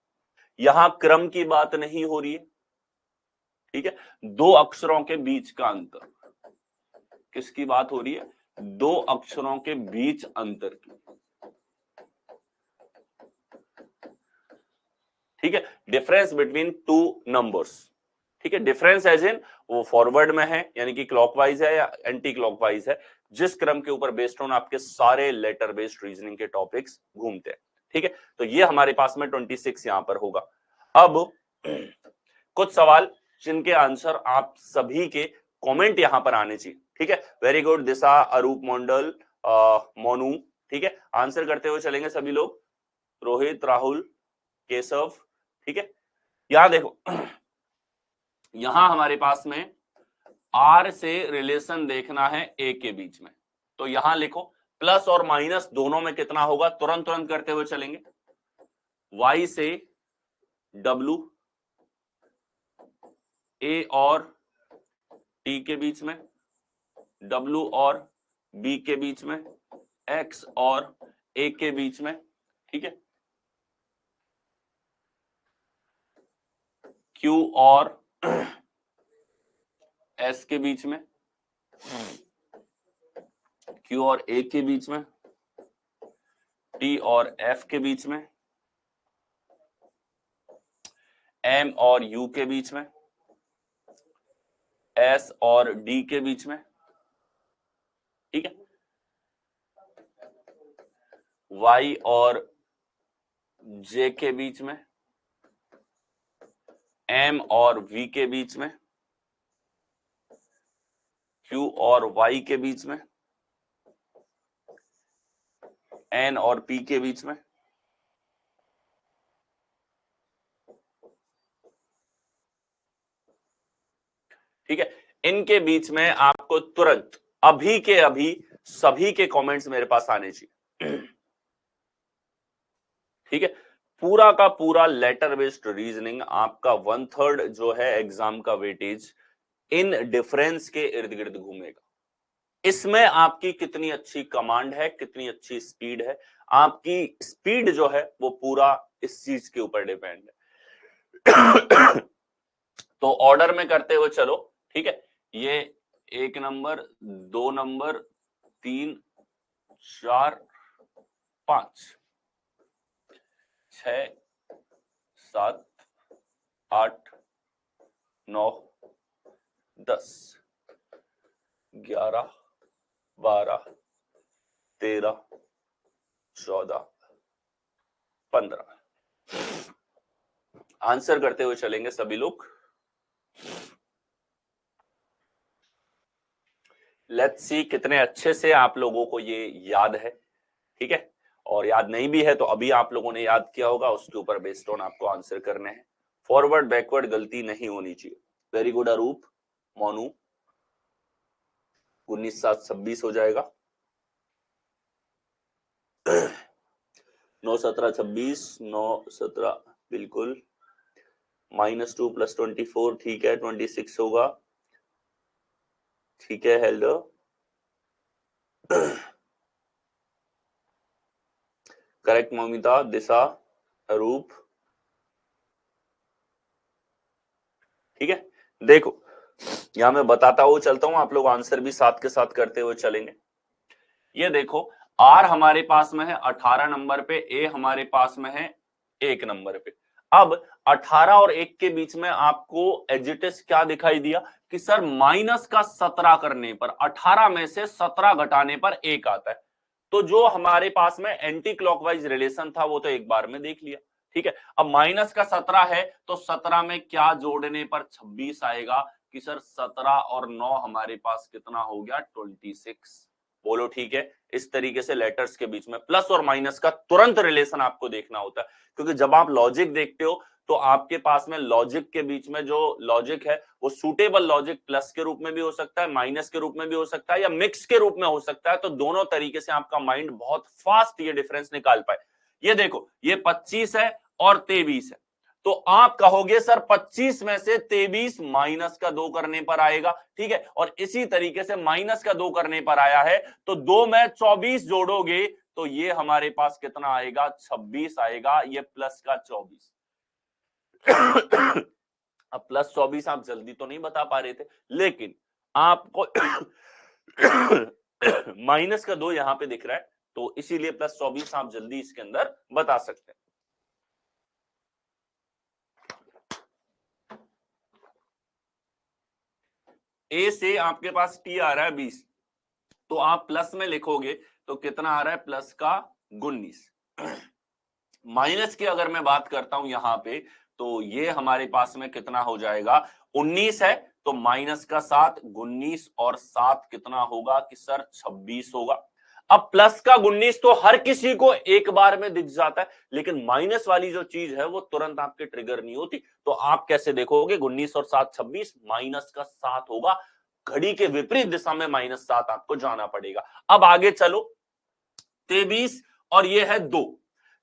यहां क्रम की बात नहीं हो रही है। ठीक है, दो अक्षरों के बीच का अंतर, किसकी बात हो रही है? दो अक्षरों के बीच अंतर की। ठीक है, डिफरेंस बिटवीन टू नंबर्स। ठीक है, डिफरेंस एज इन वो फॉरवर्ड में है यानी कि क्लॉकवाइज है या एंटी क्लॉकवाइज है, जिस क्रम के ऊपर बेस्ड ऑन आपके सारे लेटर बेस्ड रीजनिंग के टॉपिक्स घूमते हैं। ठीक है, तो ये हमारे पास में 26 यहां पर होगा। अब कुछ सवाल जिनके आंसर आप सभी के कमेंट यहां पर आने चाहिए। ठीक है, वेरी गुड दिशा, अरूप मंडल, मोनू। ठीक है, आंसर करते हुए चलेंगे सभी लोग, रोहित, राहुल, केशव। ठीक है, यहां देखो यहां हमारे पास में आर से रिलेशन देखना है ए के बीच में, तो यहां लिखो प्लस और माइनस दोनों में कितना होगा? तुरंत तुरंत करते हुए चलेंगे। वाई से डब्लू, ए और टी के बीच में, डब्लू और बी के बीच में, एक्स और ए के बीच में। ठीक है, क्यू और एस के बीच में, क्यू और ए के बीच में, टी और एफ के बीच में, एम और यू के बीच में, एस और डी के बीच में। ठीक है, वाई और जे के बीच में, एम और वी के बीच में, क्यू और वाई के बीच में, एन और पी के बीच में। ठीक है, इनके बीच में आपको तुरंत अभी के अभी सभी के कमेंट्स मेरे पास आने चाहिए। ठीक है, पूरा का पूरा लेटर बेस्ड रीजनिंग आपका 1/3 जो है एग्जाम का वेटेज इन डिफरेंस के इर्द गिर्द घूमेगा। इसमें आपकी कितनी अच्छी कमांड है, कितनी अच्छी स्पीड है, आपकी स्पीड जो है वो पूरा इस चीज के ऊपर डिपेंड है। तो ऑर्डर में करते हुए चलो, ठीक है, ये 1 नंबर, 2 नंबर, 3, 4, 5, 6, 7, 8, 9, 10, 11, 12, 13, 14, 15। आंसर करते हुए चलेंगे सभी लोग। लेट्स सी कितने अच्छे से आप लोगों को ये याद है, ठीक है, और याद नहीं भी है तो अभी आप लोगों ने याद किया होगा, उसके ऊपर बेस्ड ऑन आपको आंसर करने हैं। फॉरवर्ड बैकवर्ड गलती नहीं होनी चाहिए। वेरी गुड अरूप, मोनू, 19, 7, 26 हो जाएगा। 9, 17, 26, 9, 17 बिल्कुल। -2 + 24 ठीक है, 26 होगा, ठीक है। हेल्डर करेक्ट, ममिता, दिशा, रूप, ठीक है। देखो यहां मैं बताता हुआ चलता हूं, आप लोग आंसर भी साथ के साथ करते हुए चलेंगे। ये देखो आर हमारे पास में है 18 नंबर पे, ए हमारे पास में है 1 नंबर पे। अब 18 और 1 के बीच में आपको एजिटिस क्या दिखाई दिया कि सर माइनस का 17 करने पर 18 में से 17 घटाने पर 1 आता है। तो जो हमारे पास में एंटी क्लॉकवाइज रिलेशन था वो तो एक बार में देख लिया, ठीक है। अब माइनस का 17 है तो 17 में क्या जोड़ने पर 26 आएगा कि सर 17 और 9 हमारे पास कितना हो गया 26। बोलो ठीक है। इस तरीके से लेटर्स के बीच में प्लस और माइनस का तुरंत रिलेशन आपको देखना होता है, क्योंकि जब आप लॉजिक देखते हो तो आपके पास में लॉजिक के बीच में जो लॉजिक है वो सूटेबल लॉजिक प्लस के रूप में भी हो सकता है, माइनस के रूप में भी हो सकता है, या मिक्स के रूप में हो सकता है। तो दोनों तरीके से आपका माइंड बहुत फास्ट ये डिफरेंस निकाल पाए। ये देखो ये 25 है और 23 है, तो आप कहोगे सर 25 में से 23 माइनस का 2 करने पर आएगा, ठीक है। और इसी तरीके से माइनस का 2 करने पर आया है तो 2 में 24 जोड़ोगे तो ये हमारे पास कितना आएगा 26 आएगा, ये प्लस का 24। अब प्लस 24 आप जल्दी तो नहीं बता पा रहे थे, लेकिन आपको माइनस का 2 यहां पे दिख रहा है तो इसीलिए प्लस 24 आप जल्दी इसके अंदर बता सकते हैं। ए से आपके पास टी आ रहा है 20, तो आप प्लस में लिखोगे तो कितना आ रहा है प्लस का 19। माइनस की अगर मैं बात करता हूं यहां पे तो ये हमारे पास में कितना हो जाएगा 19 है, तो माइनस का 7, 19 और 7 कितना होगा कि सर 26 होगा। अब प्लस का 19 तो हर किसी को एक बार में दिख जाता है, लेकिन माइनस वाली जो चीज है वो तुरंत आपके ट्रिगर नहीं होती। तो आप कैसे देखोगे 19 और 7 26, माइनस का 7 होगा, घड़ी के विपरीत दिशा में -7 आपको जाना पड़ेगा। अब आगे चलो 23 और ये है 2,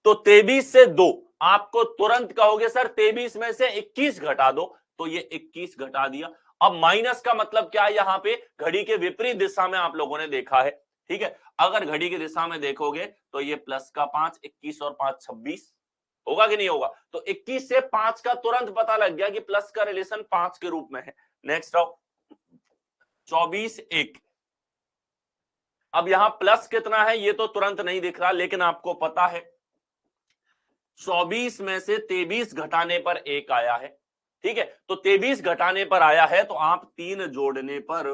तो 23 से 2 आपको तुरंत कहोगे सर 23 में से 21 घटा दो, तो ये 21 घटा दिया। अब माइनस का मतलब क्या है, यहां पे घड़ी के विपरीत दिशा में आप लोगों ने देखा है, ठीक है। अगर घड़ी की दिशा में देखोगे तो ये प्लस का 5, 21 और 5 26 होगा कि नहीं होगा। तो 21 से 5 का तुरंत पता लग गया कि प्लस का रिलेशन 5 के रूप में है। नेक्स्ट आओ 24 1। अब यहां प्लस कितना है ये तो तुरंत नहीं दिख रहा, लेकिन आपको पता है 24 में से 23 घटाने पर 1 आया है, ठीक है। तो 23 घटाने पर आया है तो आप 3 जोड़ने पर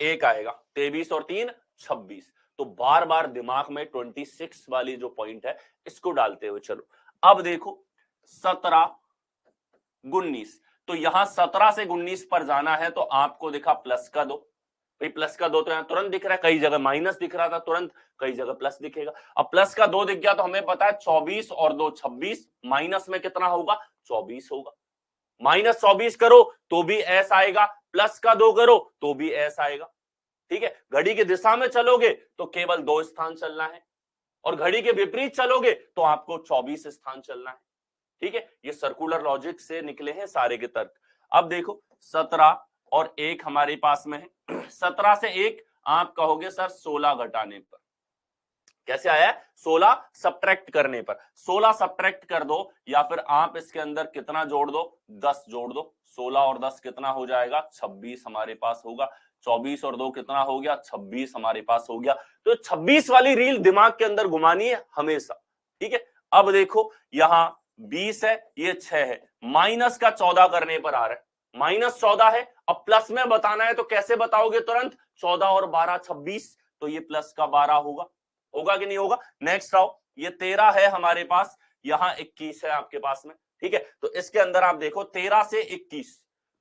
1 आएगा, 23 और 3 26। तो बार बार दिमाग में 26 वाली जो पॉइंट है इसको डालते हुए चलो। अब देखो 17 19, तो यहां 17 से 19 पर जाना है तो आपको दिखा प्लस का 2, भाई प्लस का 2 तो यहां तुरंत दिख रहा है, कई जगह माइनस दिख रहा था तुरंत, कई जगह प्लस दिखेगा। अब प्लस का 2 दिख गया तो हमें पता है 24 और 2 26, माइनस में कितना होगा 24 होगा। -24 करो तो भी एस आएगा, प्लस का 2 करो तो भी एस आएगा। ठीक है, घड़ी की दिशा में चलोगे तो केवल 2 स्थान चलना है, और घड़ी के विपरीत चलोगे तो आपको 24 स्थान चलना है। ठीक है, ये सर्कुलर लॉजिक से निकले हैं सारे के तर्क। अब देखो 17 और 1 हमारे पास में है। 17 से 1 आप कहोगे सर 16 घटाने पर कैसे आया है, 16 सब्ट्रैक्ट करने पर। 16 सब्ट्रैक्ट कर दो, या फिर आप इसके अंदर कितना जोड़ दो, 10 जोड़ दो। 16 और 10 कितना हो जाएगा, 26 हमारे पास होगा। 24 और 2 कितना हो गया, 26 हमारे पास हो गया। तो 26 वाली रील दिमाग के अंदर घुमानी है हमेशा। ठीक है, अब देखो यहाँ 20 है, ये 6 है, माइनस का 14 करने पर आ रहा है, -14 है। अब प्लस में बताना है तो कैसे बताओगे तुरंत, 14 और 12 26, तो ये प्लस का 12 होगा। होगा कि नहीं होगा। नेक्स्ट आओ, ये 13 है हमारे पास, यहाँ 21 है आपके पास में। ठीक है, तो इसके अंदर आप देखो 13 से 21,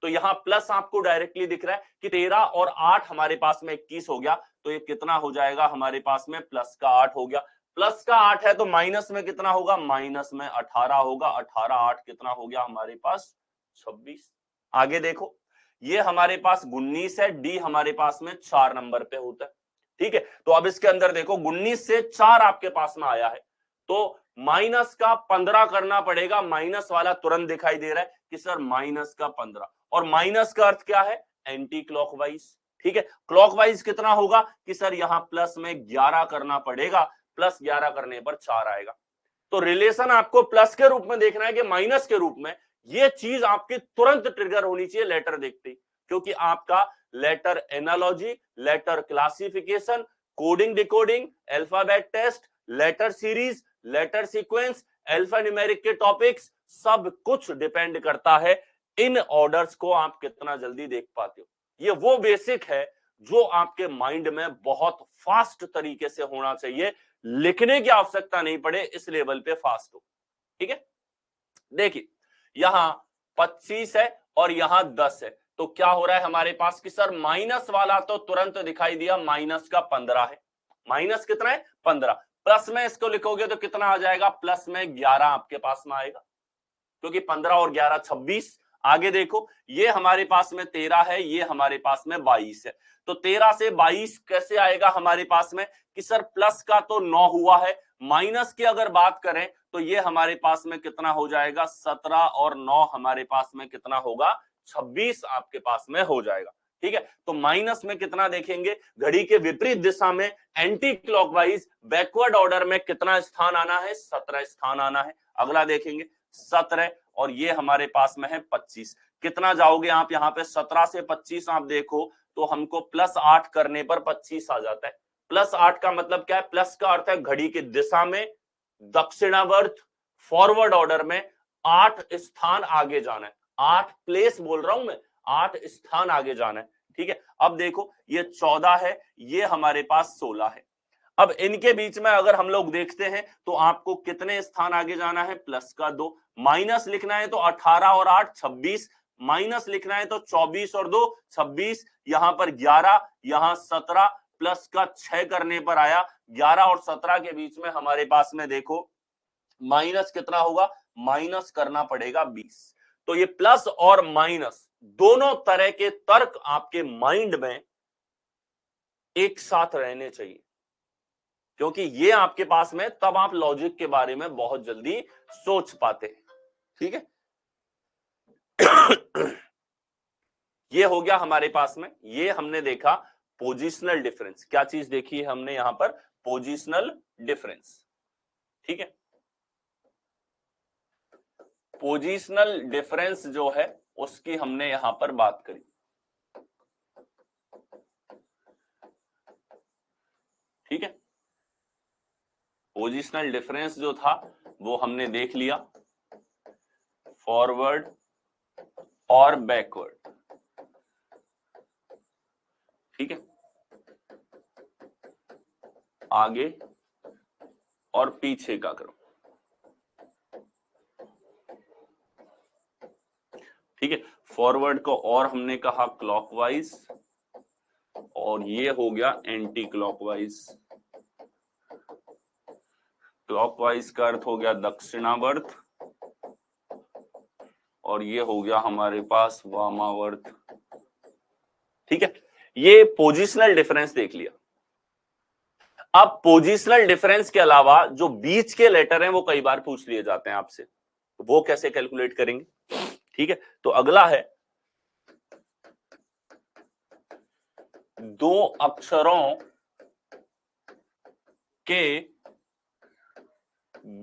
तो यहाँ प्लस आपको डायरेक्टली दिख रहा है कि 13 और 8 हमारे पास में 21 हो गया, तो ये कितना हो जाएगा हमारे पास में, प्लस का 8 हो गया। प्लस का 8 है तो माइनस में कितना होगा, माइनस में 18 होगा। 18 8 कितना हो गया हमारे पास, 26। आगे देखो, ये हमारे पास 19 है, डी हमारे पास में 4 नंबर पे होता है। ठीक है, तो अब इसके अंदर देखो 19 से 4 आपके पास में आया है, तो माइनस का 15 करना पड़ेगा। माइनस वाला तुरंत दिखाई दे रहा है कि सर माइनस का 15, और माइनस का अर्थ क्या है, एंटी क्लॉकवाइज। ठीक है, क्लॉकवाइज कितना होगा कि सर यहाँ प्लस में 11 करना पड़ेगा, प्लस 11 करने पर 4 आएगा। तो रिलेशन आपको प्लस के रूप में देखना है कि माइनस के रूप में, ये चीज आपकी तुरंत ट्रिगर होनी चाहिए लेटर देखते ही, क्योंकि आपका letter analogy, letter classification, coding decoding, alphabet test, letter series, letter sequence, alpha numeric के टॉपिक्स, सब कुछ डिपेंड करता है इन ऑर्डर्स को आप कितना जल्दी देख पाते हो। ये वो बेसिक है जो आपके माइंड में बहुत फास्ट तरीके से होना चाहिए, लिखने की आवश्यकता नहीं पड़े, इस लेवल पे फास्ट हो। ठीक है, देखिए यहां 25 है और यहां 10 है, तो क्या हो रहा है हमारे पास कि सर माइनस वाला तो तुरंत दिखाई दिया, माइनस का 15 है। माइनस कितना है, 15। प्लस में इसको लिखोगे तो कितना आ जाएगा, प्लस में 11 आपके पास में आएगा, क्योंकि 15 और 11 26। आगे देखो, ये हमारे पास में 13 है, ये हमारे पास में 22 है, तो 13 से 22 कैसे आएगा हमारे पास में कि सर प्लस का तो 9 हुआ है, माइनस की अगर बात करें तो ये हमारे पास में कितना हो जाएगा, 17 और 9 हमारे पास में कितना होगा, 26 आपके पास में हो जाएगा। ठीक है, तो माइनस में कितना देखेंगे, घड़ी के विपरीत दिशा में एंटी क्लॉकवाइज बैकवर्ड ऑर्डर में कितना स्थान आना है, 17 स्थान आना है। अगला देखेंगे 17, और ये हमारे पास में है 25। कितना जाओगे आप यहाँ पे, 17 से 25 आप देखो तो हमको प्लस 8 करने पर 25 आ जाता है। प्लस 8 का मतलब क्या है, प्लस का अर्थ है घड़ी की दिशा में दक्षिणावर्त फॉरवर्ड ऑर्डर में 8 स्थान आगे जाना है। 8 प्लेस बोल रहा हूं मैं, 8 स्थान आगे जाना है। ठीक है, अब देखो ये 14 है, ये हमारे पास 16 है। अब इनके बीच में अगर हम लोग देखते हैं तो आपको कितने स्थान आगे जाना है, प्लस का 2। माइनस लिखना है तो 18 और 8 26, माइनस लिखना है तो 24 और 2 26, यहां पर 11, यहां 17, प्लस का 6 करने पर आया। 11 और 17 के बीच में हमारे पास में देखो माइनस कितना होगा, माइनस करना पड़ेगा 20। तो ये प्लस और माइनस दोनों तरह के तर्क आपके माइंड में एक साथ रहने चाहिए, क्योंकि ये आपके पास में, तब आप लॉजिक के बारे में बहुत जल्दी सोच पाते हैं। ठीक है, ये हो गया हमारे पास में, ये हमने देखा पोजिशनल डिफरेंस। क्या चीज देखी है हमने यहां पर, पोजिशनल डिफरेंस। ठीक है, पोजिशनल डिफरेंस जो है उसकी हमने यहां पर बात करी। ठीक है, पोजिशनल डिफरेंस जो था वो हमने देख लिया, फॉरवर्ड और बैकवर्ड। ठीक है, आगे और पीछे का करो। ठीक है, फॉरवर्ड को और हमने कहा क्लॉकवाइज, और ये हो गया एंटी क्लॉकवाइज। क्लॉकवाइज का अर्थ हो गया दक्षिणावर्त, और ये हो गया हमारे पास वामावर्त। ठीक है, ये पोजिशनल डिफरेंस देख लिया। अब पोजिशनल डिफरेंस के अलावा जो बीच के लेटर हैं वो कई बार पूछ लिए जाते हैं आपसे, तो वो कैसे कैलकुलेट करेंगे? ठीक है, तो अगला है दो अक्षरों के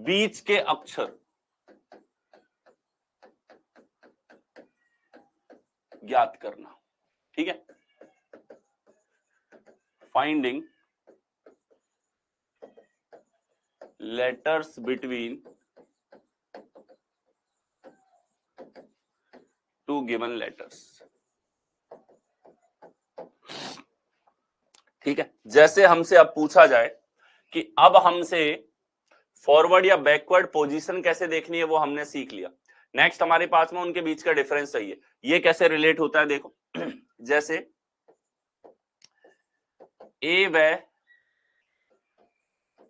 बीच के अक्षर ज्ञात करना। ठीक है, finding letters between two given letters. ठीक है, जैसे हमसे अब पूछा जाए कि अब हमसे फॉरवर्ड या बैकवर्ड पोजीशन कैसे देखनी है, वो हमने सीख लिया। नेक्स्ट हमारे पास में उनके बीच का डिफरेंस चाहिए, ये कैसे रिलेट होता है देखो। जैसे ए व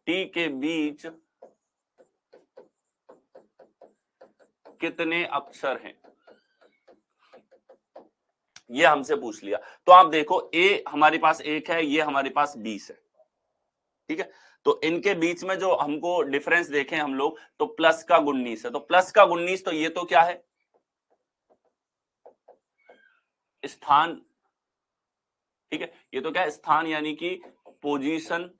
टी के बीच कितने अक्षर हैं, ये हमसे पूछ लिया। तो आप देखो ए हमारे पास 1 है, ये हमारे पास 20 है। ठीक है, तो इनके बीच में जो हमको डिफरेंस देखें हम लोग, तो प्लस का 19 है। तो प्लस का 19, तो ये तो क्या है, स्थान। ठीक है, ये तो क्या है, स्थान, यानी कि पोजीशन,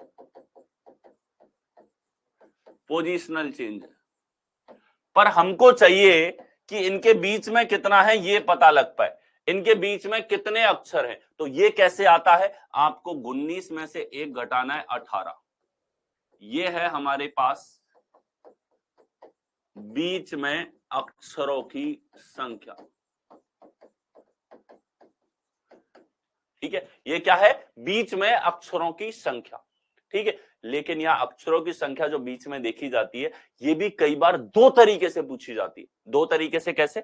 पोजिशनल चेंज है। पर हमको चाहिए कि इनके बीच में कितना है ये पता लग पाए, इनके बीच में कितने अक्षर हैं। तो ये कैसे आता है, आपको 19 में से 1 घटाना है 18। ये है हमारे पास बीच में अक्षरों की संख्या। ठीक है, ये क्या है, बीच में अक्षरों की संख्या। ठीक है, लेकिन यह अक्षरों की संख्या जो बीच में देखी जाती है, ये भी कई बार 2 तरीके से पूछी जाती है। 2 तरीके से कैसे,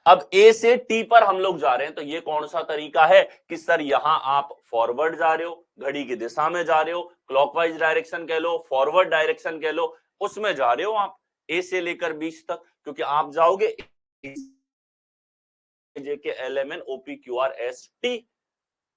अब ए से टी पर हम लोग जा रहे हैं, तो ये कौन सा तरीका है कि सर यहां आप फॉरवर्ड जा रहे हो, घड़ी की दिशा में जा रहे हो, क्लॉकवाइज डायरेक्शन कह लो, फॉरवर्ड डायरेक्शन कह लो, उसमें जा रहे हो आप ए से लेकर 20 तक, क्योंकि आप जाओगे के LMN OPQRST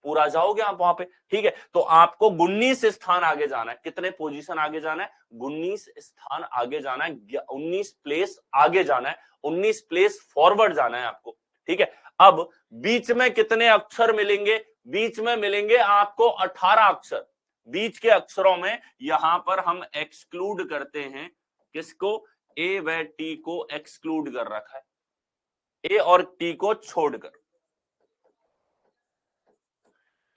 पूरा जाओगे आप वहां पे। ठीक है, तो आपको 19 स्थान आगे जाना है। कितने पोजीशन आगे जाना है, 19 स्थान आगे जाना है, 19 प्लेस आगे जाना है, 19 प्लेस फॉरवर्ड जाना है आपको। ठीक है, अब बीच में कितने अक्षर मिलेंगे, बीच में मिलेंगे आपको 18 अक्षर। बीच के अक्षरों में यहां पर हम एक्सक्लूड करते हैं, किसको, ए व टी को एक्सक्लूड कर रखा है, ए और टी को छोड़कर,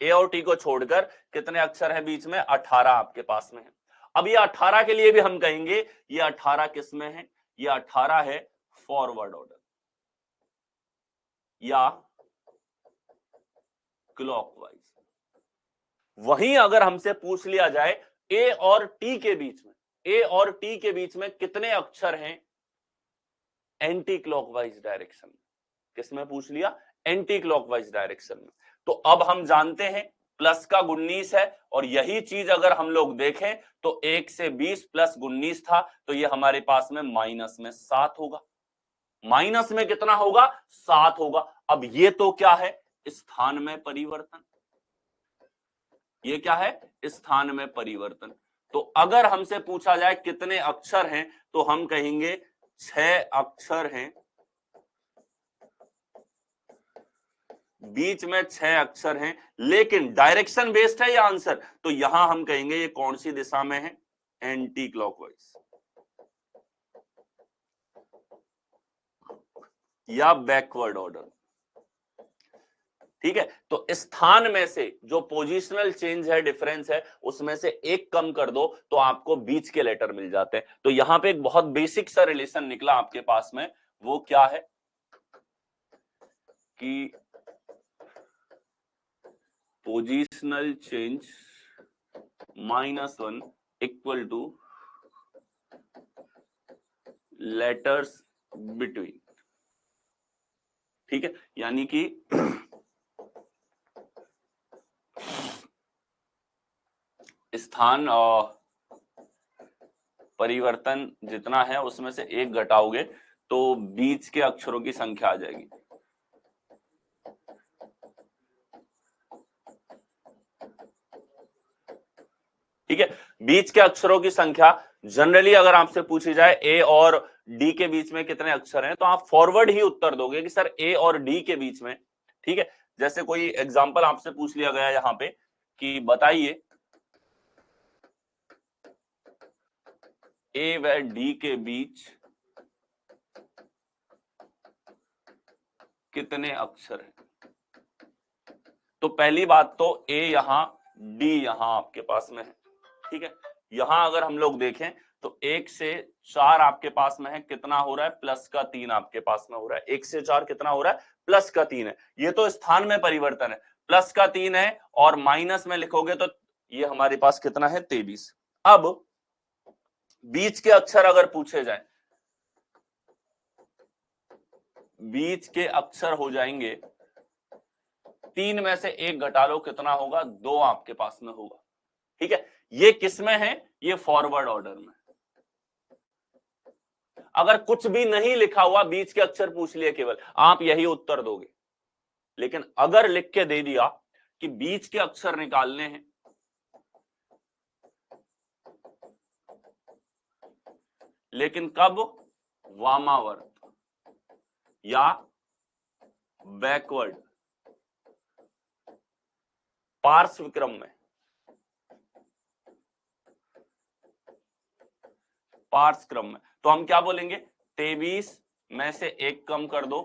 ए और टी को छोड़कर कितने अक्षर है बीच में, 18 आपके पास में है। अब ये 18 के लिए भी हम कहेंगे ये 18 किस में है, ये 18 है फॉरवर्ड ऑर्डर या क्लॉकवाइज। वहीं अगर हमसे पूछ लिया जाए ए और टी के बीच में, ए और टी के बीच में कितने अक्षर हैं एंटी क्लॉकवाइज डायरेक्शन में, किसमें पूछ लिया, एंटी क्लॉकवाइज डायरेक्शन में। तो अब हम जानते हैं प्लस का 19 है, और यही चीज अगर हम लोग देखें तो 1 से 20 प्लस 19 था, तो ये हमारे पास में माइनस में 7 होगा। माइनस में कितना होगा, 7 होगा। अब ये तो क्या है, स्थान में परिवर्तन, ये क्या है, स्थान में परिवर्तन। तो अगर हमसे पूछा जाए कितने अक्षर हैं, तो हम कहेंगे 6 अक्षर हैं, बीच में 6 अक्षर हैं, लेकिन डायरेक्शन बेस्ड है ये आंसर, तो यहां हम कहेंगे ये कौन सी दिशा में है, एंटी क्लॉकवाइज या बैकवर्ड ऑर्डर। ठीक है, तो स्थान में से जो पोजिशनल चेंज है, डिफरेंस है, उसमें से एक कम कर दो तो आपको बीच के लेटर मिल जाते हैं। तो यहां पे एक बहुत बेसिक सा रिलेशन निकला आपके पास में, वो क्या है कि positional change -1 equal two letters between. ठीक है, यानी कि स्थान परिवर्तन जितना है उसमें से एक घटाओगे तो बीच के अक्षरों की संख्या आ जाएगी। ठीक है, बीच के अक्षरों की संख्या जनरली अगर आपसे पूछी जाए ए और डी के बीच में कितने अक्षर हैं, तो आप फॉरवर्ड ही उत्तर दोगे कि सर ए और डी के बीच में। ठीक है, जैसे कोई एग्जांपल आपसे पूछ लिया गया यहां पे कि बताइए ए व डी के बीच कितने अक्षर हैं। तो पहली बात तो ए यहां, डी यहां आपके पास में है। ठीक है, यहां अगर हम लोग देखें तो 1 से 4 आपके पास में है, कितना हो रहा है, प्लस का 3 आपके पास में हो रहा है। 1 से 4 कितना हो रहा है, प्लस का 3 है। ये तो स्थान में परिवर्तन है, प्लस का 3 है, और माइनस में लिखोगे तो ये हमारे पास कितना है, 23। अब बीच के अक्षर अगर पूछे जाए, बीच के अक्षर हो जाएंगे 3 में से 1 घटा लो, कितना होगा, 2 आपके पास में होगा। ठीक है, ये किस में है, ये फॉरवर्ड ऑर्डर में। अगर कुछ भी नहीं लिखा हुआ, बीच के अक्षर पूछ लिए केवल, आप यही उत्तर दोगे। लेकिन अगर लिख के दे दिया कि बीच के अक्षर निकालने हैं, लेकिन कब, वामावर्त या बैकवर्ड, पार्श्व क्रम में, पार्श्व क्रम में, तो हम क्या बोलेंगे, 23 में से 1 कम कर दो,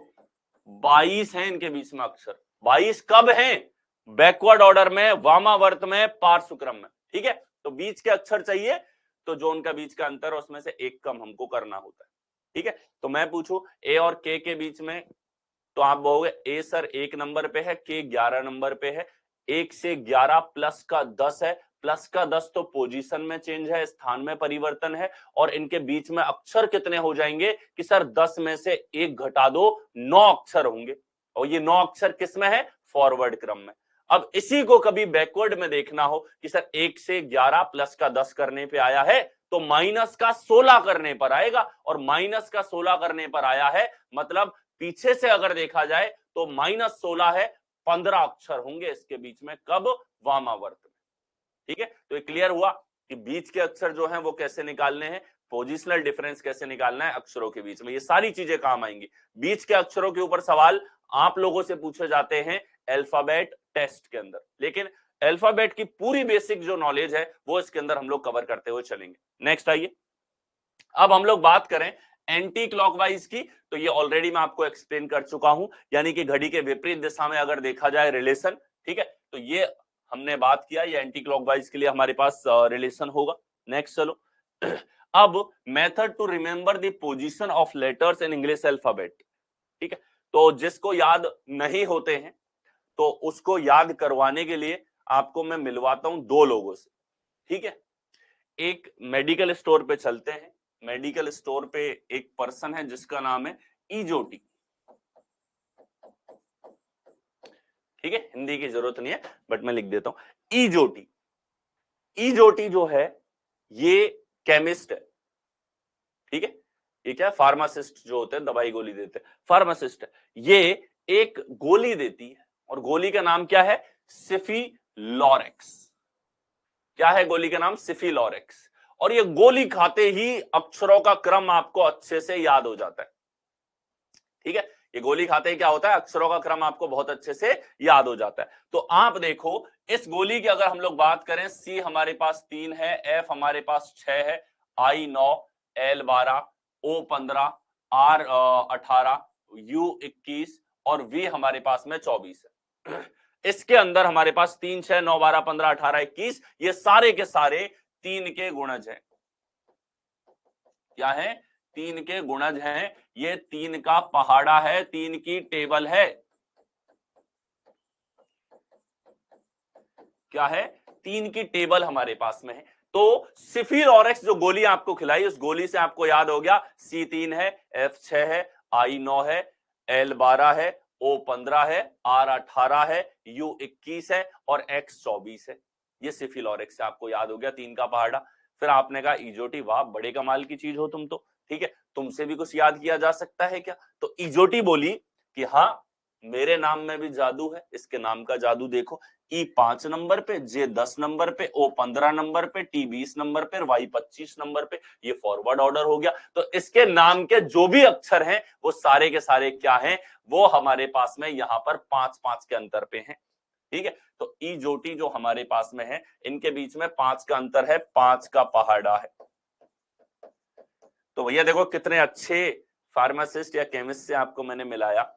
22 हैं इनके बीच में अक्षर। 22 कब हैं, बैकवर्ड ऑर्डर में, वामावर्त में, पार्श्व क्रम में। ठीक है, तो बीच के अक्षर चाहिए, तो जो उनका बीच का अंतर है उसमें से 1 कम हमको करना होता है। ठीक है, तो मैं पूछूं ए और के बीच में, तो आप बोलोगे ए सर 1 नंबर पे है, के 11 नंबर पे है। 1 से 11 प्लस का 10 है, प्लस का 10 तो पोजीशन में चेंज है, स्थान में परिवर्तन है, और इनके बीच में अक्षर कितने हो जाएंगे कि सर 10 में से 1 घटा दो, 9 अक्षर होंगे, और ये 9 अक्षर किस में है, फॉरवर्ड क्रम में। अब इसी को कभी बैकवर्ड में देखना हो कि सर 1 से 11 प्लस का 10 करने पे आया है, तो माइनस का 16 करने पर आएगा, और माइनस का 16 करने पर आया है, मतलब पीछे से अगर देखा जाए तो -16 है, 15 अक्षर होंगे इसके बीच में, कब, वामावर्त में। ठीक है, तो ये क्लियर हुआ कि बीच के अक्षर जो हैं वो कैसे निकालने हैं, पोजिशनल डिफरेंस कैसे निकालना है अक्षरों के बीच में, ये सारी चीजें काम आएंगी। बीच के अक्षरों के ऊपर सवाल आप लोगों से पूछे जाते हैं अल्फाबेट टेस्ट के अंदर, लेकिन अल्फाबेट की पूरी बेसिक जो नॉलेज है वो इसके अंदर हम लोग कवर करते हुए चलेंगे। नेक्स्ट आइए, अब हम लोग बात करें एंटी क्लॉकवाइज की, तो ये ऑलरेडी मैं आपको एक्सप्लेन कर चुका हूं, यानी कि घड़ी के विपरीत दिशा में अगर देखा जाए रिलेशन। ठीक है, तो ये हमने बात किया, ये एंटी क्लॉकवाइज के लिए हमारे पास रिलेशन होगा। नेक्स्ट चलो, अब method to remember the position of letters in English alphabet. ठीक है, तो जिसको याद नहीं होते हैं तो उसको याद करवाने के लिए आपको मैं मिलवाता हूं 2 लोगों से। ठीक है, एक मेडिकल स्टोर पे चलते हैं, मेडिकल स्टोर पे एक पर्सन है जिसका नाम है ईजोटी। ठीक है, हिंदी की जरूरत नहीं है बट मैं लिख देता हूं ईजोटी। ईजोटी जो है ये केमिस्ट है। ठीक है, ये क्या है, फार्मासिस्ट जो होते हैं, दवाई गोली देते हैं, फार्मासिस्ट है। ये एक गोली देती है, और गोली का नाम क्या है, सिफिलोरेक्स। क्या है गोली का नाम, सिफिलोरेक्स। और ये गोली खाते ही अक्षरों का क्रम आपको अच्छे से याद हो जाता है। ठीक है, ये गोली खाते ही क्या होता है, अक्षरों का क्रम आपको बहुत अच्छे से याद हो जाता है। तो आप देखो इस गोली की अगर हम लोग बात करें, सी हमारे पास 3 है, एफ हमारे पास 6 है, आई 9, एल 12, ओ 15, आर 18, यू 21 और वी हमारे पास में 24 है। इसके अंदर हमारे पास 3, 6, 9, 12, 15, 18, 21 ये सारे के सारे 3 के गुणज हैं। क्या है, 3 के गुणज हैं, ये 3 का पहाड़ा है, 3 की टेबल है। क्या है, 3 की टेबल हमारे पास में है। तो सिफिलोरेक्स जो गोली आपको खिलाई, उस गोली से आपको याद हो गया सी 3 है, एफ 6 है, आई 9 है, एल 12 है, ओ 15 है, आर 18 है, यू 21 है और एक्स 24 है। ये सिफिलोरेक्स से आपको याद हो गया 3 का पहाड़ा। फिर आपने कहा इजोटी, वाह बड़े कमाल की चीज हो तुम तो, ठीक है, तुमसे भी कुछ याद किया जा सकता है क्या? तो इजोटी बोली कि हाँ मेरे नाम में भी जादू है, इसके नाम का जादू देखो, ई 5 नंबर पे, जे 10 नंबर पे, ओ 15 नंबर पे, टी 20 नंबर पे, वाई 25 नंबर पे, ये फॉरवर्ड ऑर्डर हो गया। तो इसके नाम के जो भी अक्षर हैं वो सारे के सारे क्या हैं, वो हमारे पास में यहाँ पर 5-5 के अंतर पे हैं, ठीक है। तो ई जोटी जो हमारे पास में है, इनके बीच में 5 का अंतर है, 5 का पहाड़ा है। तो भैया देखो कितने अच्छे फार्मासिस्ट या केमिस्ट से आपको मैंने मिलाया,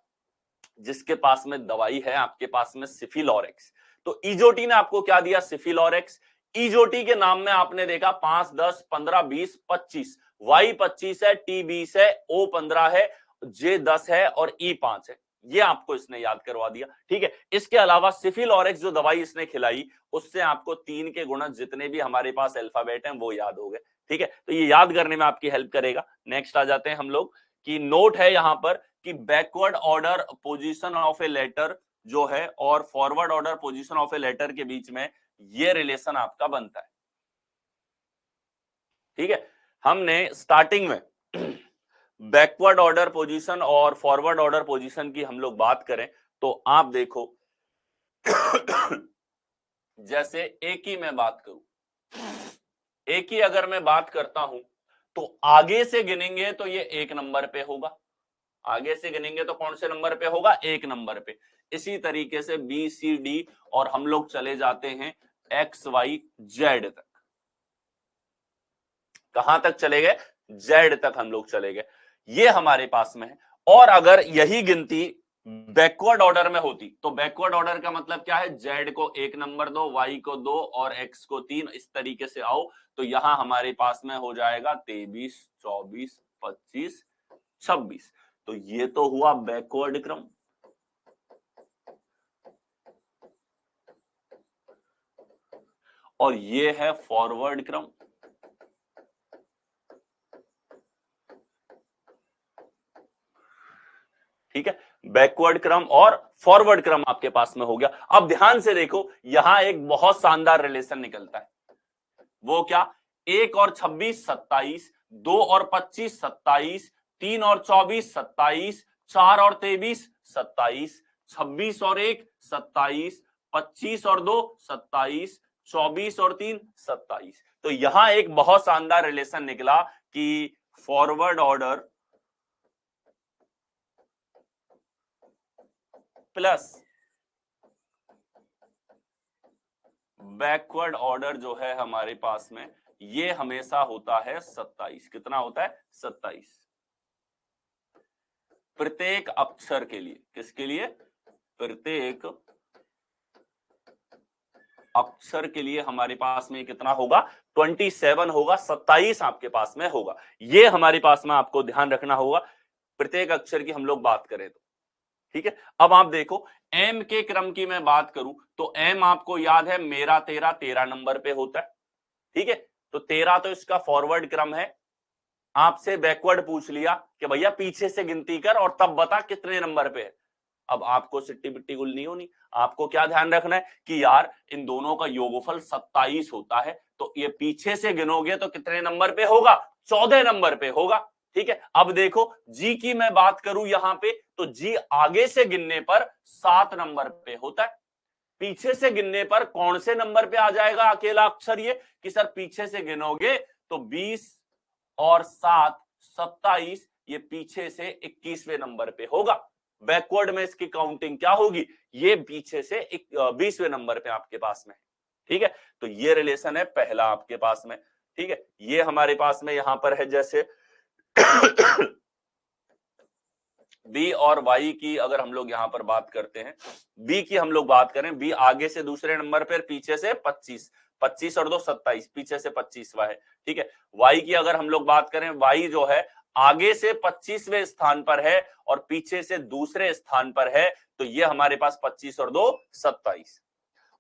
जिसके पास में दवाई है आपके पास में सिफिलोरेक्स। तो इजोटी ने आपको क्या दिया, सिफिलोरेक्स। इजोटी के नाम में आपने देखा 5, 10, 15, 20, 25, वाई 25 है, टी 20 है, ओ 15 है, जे 10 है और ई 5 है। ये आपको इसने याद करवा दिया, ठीक है। इसके अलावा सिफिलोरेक्स जो दवाई इसने खिलाई, उससे आपको 3 के गुणज जितने भी हमारे पास अल्फाबेट हैं वो याद हो गए, ठीक है। तो ये याद करने में आपकी हेल्प करेगा। नेक्स्ट आ जाते हैं हम लोग कि नोट है यहां पर कि backward order position of a letter जो है और forward order position of a letter के बीच में ये रिलेशन आपका बनता है, ठीक है। हमने स्टार्टिंग में बैकवर्ड ऑर्डर पोजीशन और फॉरवर्ड ऑर्डर पोजीशन की हम लोग बात करें तो आप देखो जैसे ए की मैं बात करूं, ए की अगर मैं बात करता हूं तो आगे से गिनेंगे तो ये 1 नंबर पे होगा, आगे से गिनेंगे तो कौन से नंबर पे होगा, 1 नंबर पे। इसी तरीके से बी सी डी और हम लोग चले जाते हैं एक्स वाई जेड तक। कहां तक चले गए, जेड तक हम लोग चले गए, ये हमारे पास में है। और अगर यही गिनती बैकवर्ड ऑर्डर में होती तो बैकवर्ड ऑर्डर का मतलब क्या है, जेड को 1 नंबर दो, वाई को 2 और एक्स को 3, इस तरीके से आओ तो यहां हमारे पास में हो जाएगा 23, 24, 25, 26। तो ये तो हुआ बैकवर्ड क्रम, और ये है फॉरवर्ड क्रम, ठीक है। बैकवर्ड क्रम और फॉरवर्ड क्रम आपके पास में हो गया। अब ध्यान से देखो यहां एक बहुत शानदार रिलेशन निकलता है, वो क्या, 1 और 26 27, 2 और 25 27, 3 और 24 27, 4 और 23 27, 26 और 1 27, 25 और 2 27, 24 और 3 27। तो यहां एक बहुत शानदार रिलेशन निकला कि forward order plus backward order जो है हमारे पास में, ये हमेशा होता है 27। कितना होता है, 27 प्रत्येक अक्षर के लिए। किसके लिए, प्रत्येक अक्षर के लिए हमारे पास में कितना होगा, 27 होगा, 27 आपके पास में होगा। ये हमारे पास में आपको ध्यान रखना होगा प्रत्येक अक्षर की हम लोग बात करें तो, ठीक है। अब आप देखो एम के क्रम की मैं बात करूं तो एम आपको याद है मेरा तेरा 13 नंबर पे होता है, ठीक है। तो 13 तो इसका फॉरवर्ड क्रम है। आपसे बैकवर्ड पूछ लिया कि भैया पीछे से गिनती कर और तब बता कितने नंबर पे है। अब आपको सिट्टी बिट्टी गुल नहीं होनी, आपको क्या ध्यान रखना है कि यार इन दोनों का योगफल 27 होता है, तो ये पीछे से गिनोगे तो कितने नंबर पे होगा, 14 नंबर पे होगा, ठीक है। अब देखो जी की मैं बात करूं यहां पे तो जी आगे से गिनने पर 7 नंबर पे होता है, पीछे से गिनने पर कौन से नंबर पे आ जाएगा अकेला अक्षर, ये कि सर पीछे से गिनोगे तो 20 और 7 27, ये पीछे से 21वें नंबर पे होगा। बैकवर्ड में इसकी काउंटिंग क्या होगी, ये पीछे से 20वें नंबर पे आपके पास में, ठीक है। तो ये रिलेशन है पहला आपके पास में, ठीक है। ये हमारे पास में यहां पर है जैसे बी और वाई की अगर हम लोग यहां पर बात करते हैं, बी की हम लोग बात करें, बी आगे से दूसरे नंबर पर, पीछे से 25, 25 और 2 27, पीछे से 25वां है, ठीक है। वाई की अगर हम लोग बात करें, वाई जो है आगे से 25वें स्थान पर है और पीछे से दूसरे स्थान पर है, तो ये हमारे पास 25 और 2 27।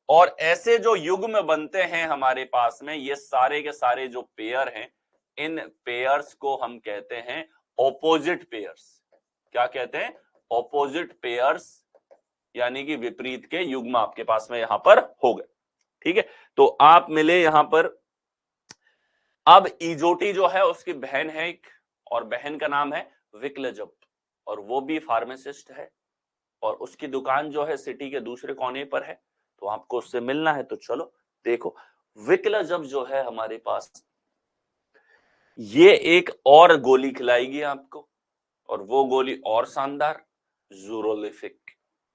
और ऐसे जो युग्म बनते हैं हमारे पास में, ये सारे के सारे जो पेयर हैं, इन पेयर्स को हम कहते हैं ऑपोजिट पेयर्स। क्या कहते हैं, ऑपोजिट पेयर्स, यानी कि विपरीत के युग्म आपके पास में यहां पर हो गए, ठीक है। तो आप मिले यहां पर अब इजोटी जो है उसकी बहन है एक, और बहन का नाम है विक्लजब, और वो भी फार्मासिस्ट है, और उसकी दुकान जो है सिटी के दूसरे कोने पर है। तो आपको उससे मिलना है, तो चलो देखो। विक्लजब जो है हमारे पास, ये एक और गोली खिलाएगी आपको, और वो गोली और शानदार, जूरोलिफिक।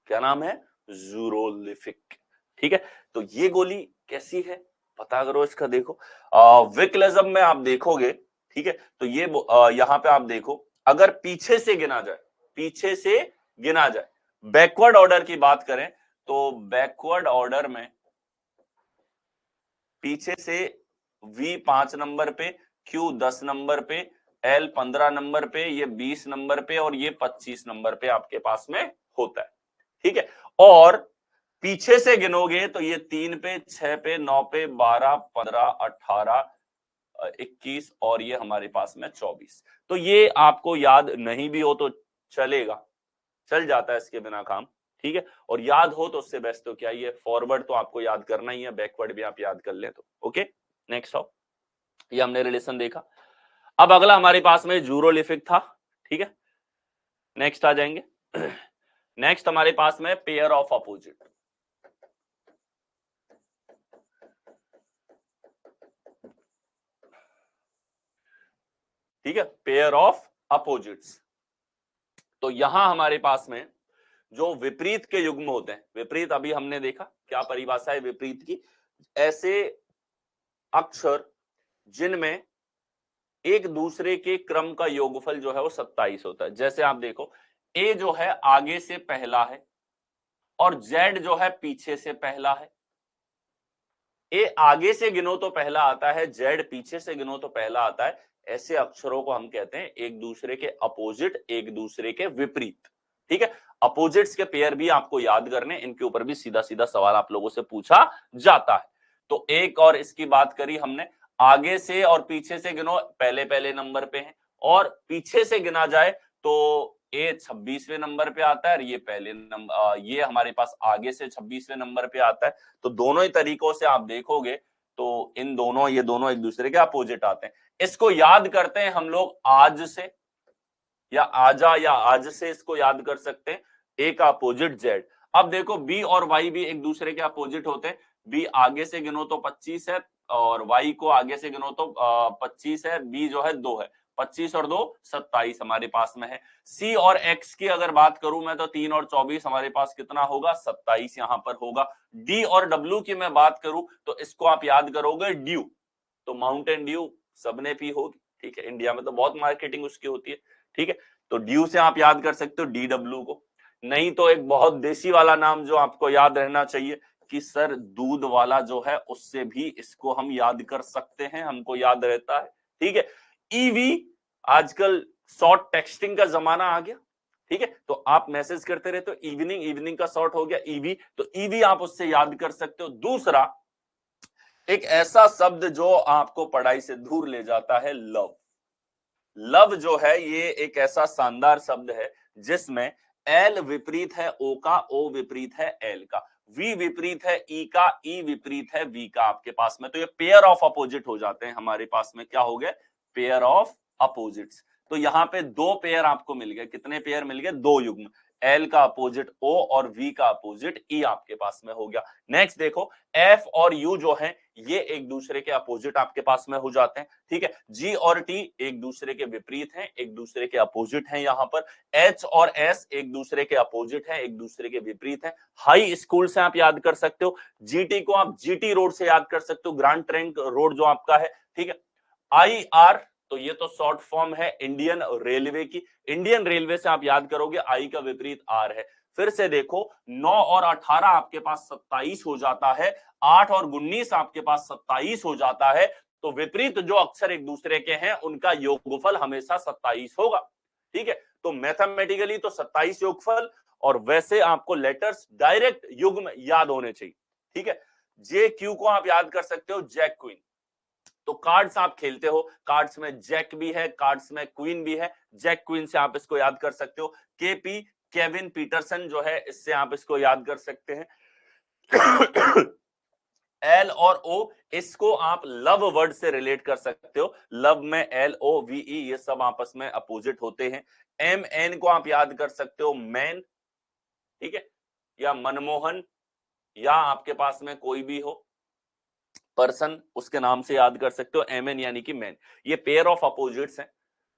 क्या नाम है? जूरोलिफिक। ठीक है, तो ये गोली कैसी है पता करो इसका। देखो विक्लजब में आप देखोगे, ठीक है, तो ये यहां पे आप देखो, अगर पीछे से गिना जाए, पीछे से गिना जाए, बैकवर्ड ऑर्डर की बात करें, तो बैकवर्ड ऑर्डर में पीछे से V 5 नंबर पे, Q 10 नंबर पे, L 15 नंबर पे, ये 20 नंबर पे, और ये 25 नंबर पे आपके पास में होता है। ठीक है, और पीछे से गिनोगे तो ये 3 पे, 6 पे, 9 पे, 12, 15, 18, 21, और ये हमारे पास में 24। तो ये आपको याद नहीं भी हो तो चलेगा, चल जाता है इसके बिना काम। ठीक है, और याद हो तो उससे बेस्ट तो क्या, ये फॉरवर्ड तो आपको याद करना ही है, बैकवर्ड भी आप याद कर लें तो ओके। नेक्स्ट आओ, ये हमने रिलेशन देखा। अब अगला हमारे पास में जूरोलिफिक था। ठीक है, नेक्स्ट आ जाएंगे। नेक्स्ट हमारे पास में पेयर ऑफ अपोजिट। ठीक है, पेयर ऑफ अपोजिट्स। तो यहां हमारे पास में जो विपरीत के युग्म होते हैं, विपरीत अभी हमने देखा क्या परिभाषा है विपरीत की, ऐसे अक्षर जिनमें एक दूसरे के क्रम का योगफल जो है वो 27 होता है। जैसे आप देखो, ए जो है आगे से पहला है, और जेड जो है पीछे से पहला है। ए आगे से गिनो तो पहला आता है, जेड पीछे से गिनो तो पहला आता है। ऐसे अक्षरों को हम कहते हैं एक दूसरे के अपोजिट, एक दूसरे के विपरीत। ठीक है, अपोजिट्स के पेयर भी आपको याद करने, इनके ऊपर भी सीधा सीधा सवाल आप लोगों से पूछा जाता है। तो एक और इसकी बात करी हमने, आगे से और पीछे से गिनो, पहले पहले नंबर पे है, और पीछे से गिना जाए तो ए 26वें नंबर पे आता है, और ये पहले नंबर, ये हमारे पास आगे से 26वें नंबर पे आता है। तो दोनों ही तरीकों से आप देखोगे तो इन दोनों, ये दोनों एक दूसरे के अपोजिट आते हैं। इसको याद करते हैं हम लोग आज से, या आजा, या आज से इसको याद कर सकते हैं। ए का अपोजिट जेड। अब देखो बी और वाई भी एक दूसरे के अपोजिट होते हैं। बी आगे से गिनो तो 25 है, और वाई को आगे से गिनो तो 25 है, बी जो है 2 है, 25 और 2 27 हमारे पास में है। सी और एक्स की अगर बात करूं मैं, तो 3 और 24 हमारे पास कितना होगा, 27 यहां पर होगा। डी और डब्ल्यू की मैं बात करूं तो इसको आप याद करोगे ड्यू, तो माउंटेन ड्यू सबने पी होगी। ठीक है, इंडिया में तो बहुत मार्केटिंग उसकी होती है। ठीक है, तो ड्यू से आप याद कर सकते हो डी डब्ल्यू को। नहीं तो एक बहुत देसी वाला नाम जो आपको याद रहना चाहिए कि सर दूध वाला जो है, उससे भी इसको हम याद कर सकते हैं, हमको याद रहता है। ठीक है, ईवी, आजकल शॉर्ट टेक्सटिंग का जमाना आ गया। ठीक है, तो आप मैसेज करते रहते हो इवनिंग, इवनिंग का शॉर्ट हो गया ईवी, तो ईवी आप उससे याद कर सकते हो। दूसरा, एक ऐसा शब्द जो आपको पढ़ाई से दूर ले जाता है, लव। लव जो है ये एक ऐसा शानदार शब्द है जिसमें एल विपरीत है ओ का, ओ विपरीत है एल का, वी विपरीत है ई का, ई विपरीत है वी का आपके पास में। तो ये पेयर ऑफ अपोजिट हो जाते हैं हमारे पास में। क्या हो गए? Pair of opposites. तो यहाँ पे दो पेयर आपको मिल गए। कितने पेयर मिल गए? दो युग्म। एल का अपोजिट ओ और वी का अपोजिट ई आपके पास में हो गया। नेक्स्ट देखो, एफ और यू जो है ये एक दूसरे के अपोजिट आपके पास में हो जाते हैं। ठीक है, जी और टी एक दूसरे के विपरीत हैं, एक दूसरे के अपोजिट हैं। यहाँ पर एच और एस एक दूसरे के अपोजिट हैं, एक दूसरे के विपरीत हैं। हाई स्कूल से आप याद कर सकते हो। जीटी को आप जीटी रोड से याद कर सकते हो, ग्रांड ट्रंक रोड जो आपका है। ठीक है, आई आर, तो ये तो शॉर्ट फॉर्म है इंडियन रेलवे की। इंडियन रेलवे से आप याद करोगे आई का विपरीत आर है। फिर से देखो, 9 और 18 आपके पास 27 हो जाता है, 8 और 19 आपके पास 27 हो जाता है। तो विपरीत जो अक्षर एक दूसरे के हैं उनका योगफल हमेशा 27 होगा। ठीक है, तो मैथमेटिकली तो 27 योगफल, और वैसे आपको लेटर्स डायरेक्ट युग्म याद होने चाहिए। ठीक है, जे क्यू को आप याद कर सकते हो जैक क्वीन। तो कार्ड्स आप खेलते हो, कार्ड्स में जैक भी है, कार्ड्स में क्वीन भी है। जैक क्वीन से आप इसको याद कर सकते हो। केपी केविन पीटरसन जो है, इससे आप इसको याद कर सकते हैं। एल और ओ, इसको आप लव वर्ड से रिलेट कर सकते हो। लव में LOVE, ये सब आपस में अपोजिट होते हैं। MN को आप याद कर सकते हो मैन, ठीक है, या मनमोहन, या आपके पास में कोई भी हो पर्सन, उसके नाम से याद कर सकते हो MN यानी कि मैन। ये पेयर ऑफ अपोजिट्स हैं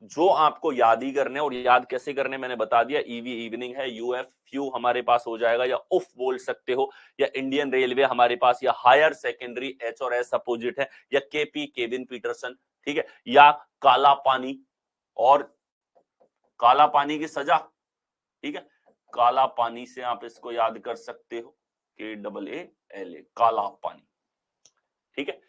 जो आपको याद ही करने, और याद कैसे करने मैंने बता दिया। EV इवनिंग है, UF फ्यू हमारे पास हो जाएगा, या उफ बोल सकते हो, या इंडियन रेलवे हमारे पास, या हायर सेकेंडरी H और S अपोजिट है, या KP केविन पीटरसन, ठीक है, या काला पानी, और काला पानी की सजा, ठीक है, काला पानी से आप इसको याद कर सकते हो, KAALA, काला पानी, ठीक है।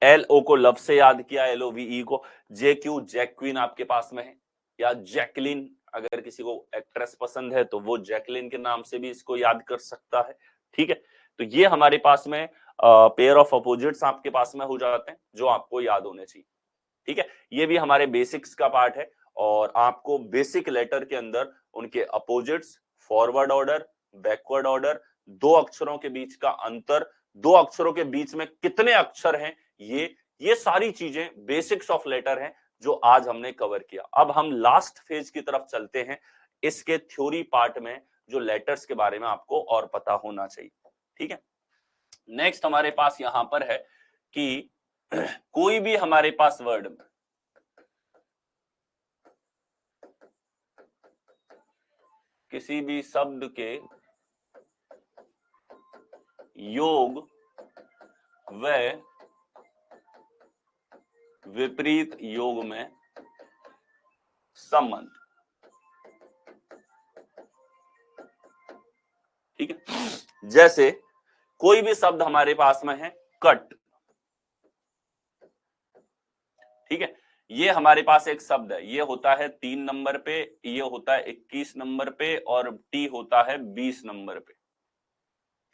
LO को लव से याद किया, LOVE को। JQ जैक्वीन आपके पास में है, या जैकलिन, अगर किसी को एक्ट्रेस पसंद है तो वो जैकलिन के नाम से भी इसको याद कर सकता है, ठीक है। तो ये हमारे पास में पेयर ऑफ अपोजिट्स आपके पास में हो जाते हैं जो आपको याद होने चाहिए, ठीक है। ये भी हमारे बेसिक्स का पार्ट है, और आपको बेसिक लेटर के अंदर उनके opposites, forward order, backward order, दो अक्षरों के बीच का अंतर, दो अक्षरों के बीच में कितने अक्षर हैं, ये सारी चीजें बेसिक्स ऑफ लेटर हैं जो आज हमने कवर किया। अब हम लास्ट फेज की तरफ चलते हैं, इसके थ्योरी पार्ट में जो लेटर्स के बारे में आपको और पता होना चाहिए, ठीक है। नेक्स्ट हमारे पास यहां पर है कि कोई भी हमारे पास वर्ड में किसी भी शब्द के योग व विपरीत योग में संबंध, ठीक है। जैसे कोई भी शब्द हमारे पास में है कट, ठीक है, ये हमारे पास एक शब्द है, ये होता है 3 नंबर पे, ये होता है 21 नंबर पे, और टी होता है 20 नंबर पे,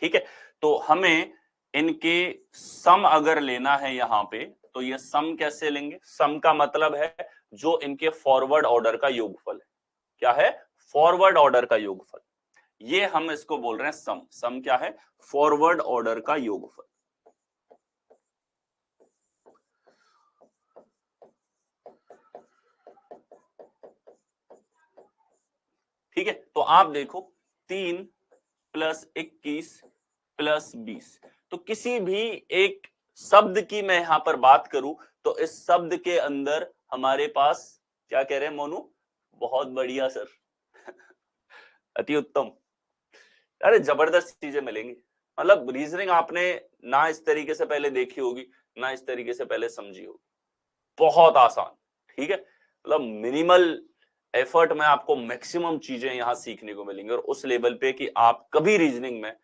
ठीक है। तो हमें इनके सम अगर लेना है यहां पे, तो ये सम कैसे लेंगे? सम का मतलब है जो इनके फॉरवर्ड ऑर्डर का योगफल है। क्या है? फॉरवर्ड ऑर्डर का योगफल। ये हम इसको बोल रहे हैं सम। सम क्या है? फॉरवर्ड ऑर्डर का योगफल। ठीक है, तो आप देखो 3 + 21 + 20, तो किसी भी एक शब्द की मैं यहां पर बात करूं तो इस शब्द के अंदर हमारे पास क्या कह रहे हैं मोनू? बहुत बढ़िया सर अति उत्तम। अरे जबरदस्त चीजें मिलेंगी। मतलब रीजनिंग आपने ना इस तरीके से पहले देखी होगी, ना इस तरीके से पहले समझी होगी। बहुत आसान, ठीक है। मतलब मिनिमल एफर्ट में आपको मैक्सिमम चीजें यहां सीखने को मिलेंगी, और उस लेवल पे कि आप कभी रीजनिंग में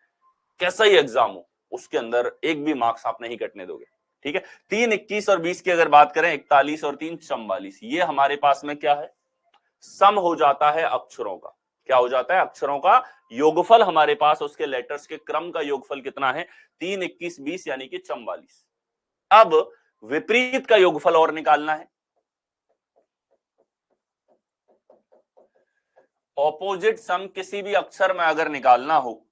कैसा ही एग्जाम हो उसके अंदर एक भी मार्क्स आप नहीं कटने दोगे, ठीक है। 3, 21 और 20 की अगर बात करें, 41 और 3 44, ये हमारे पास में क्या है? सम हो जाता है अक्षरों का। क्या हो जाता है? अक्षरों का योगफल हमारे पास, उसके लेटर्स के क्रम का योगफल कितना है? 3, 21, 20 यानी कि 44। अब विपरीत का योगफल और निकालना है। ऑपोजिट सम किसी भी अक्षर में अगर निकालना हो,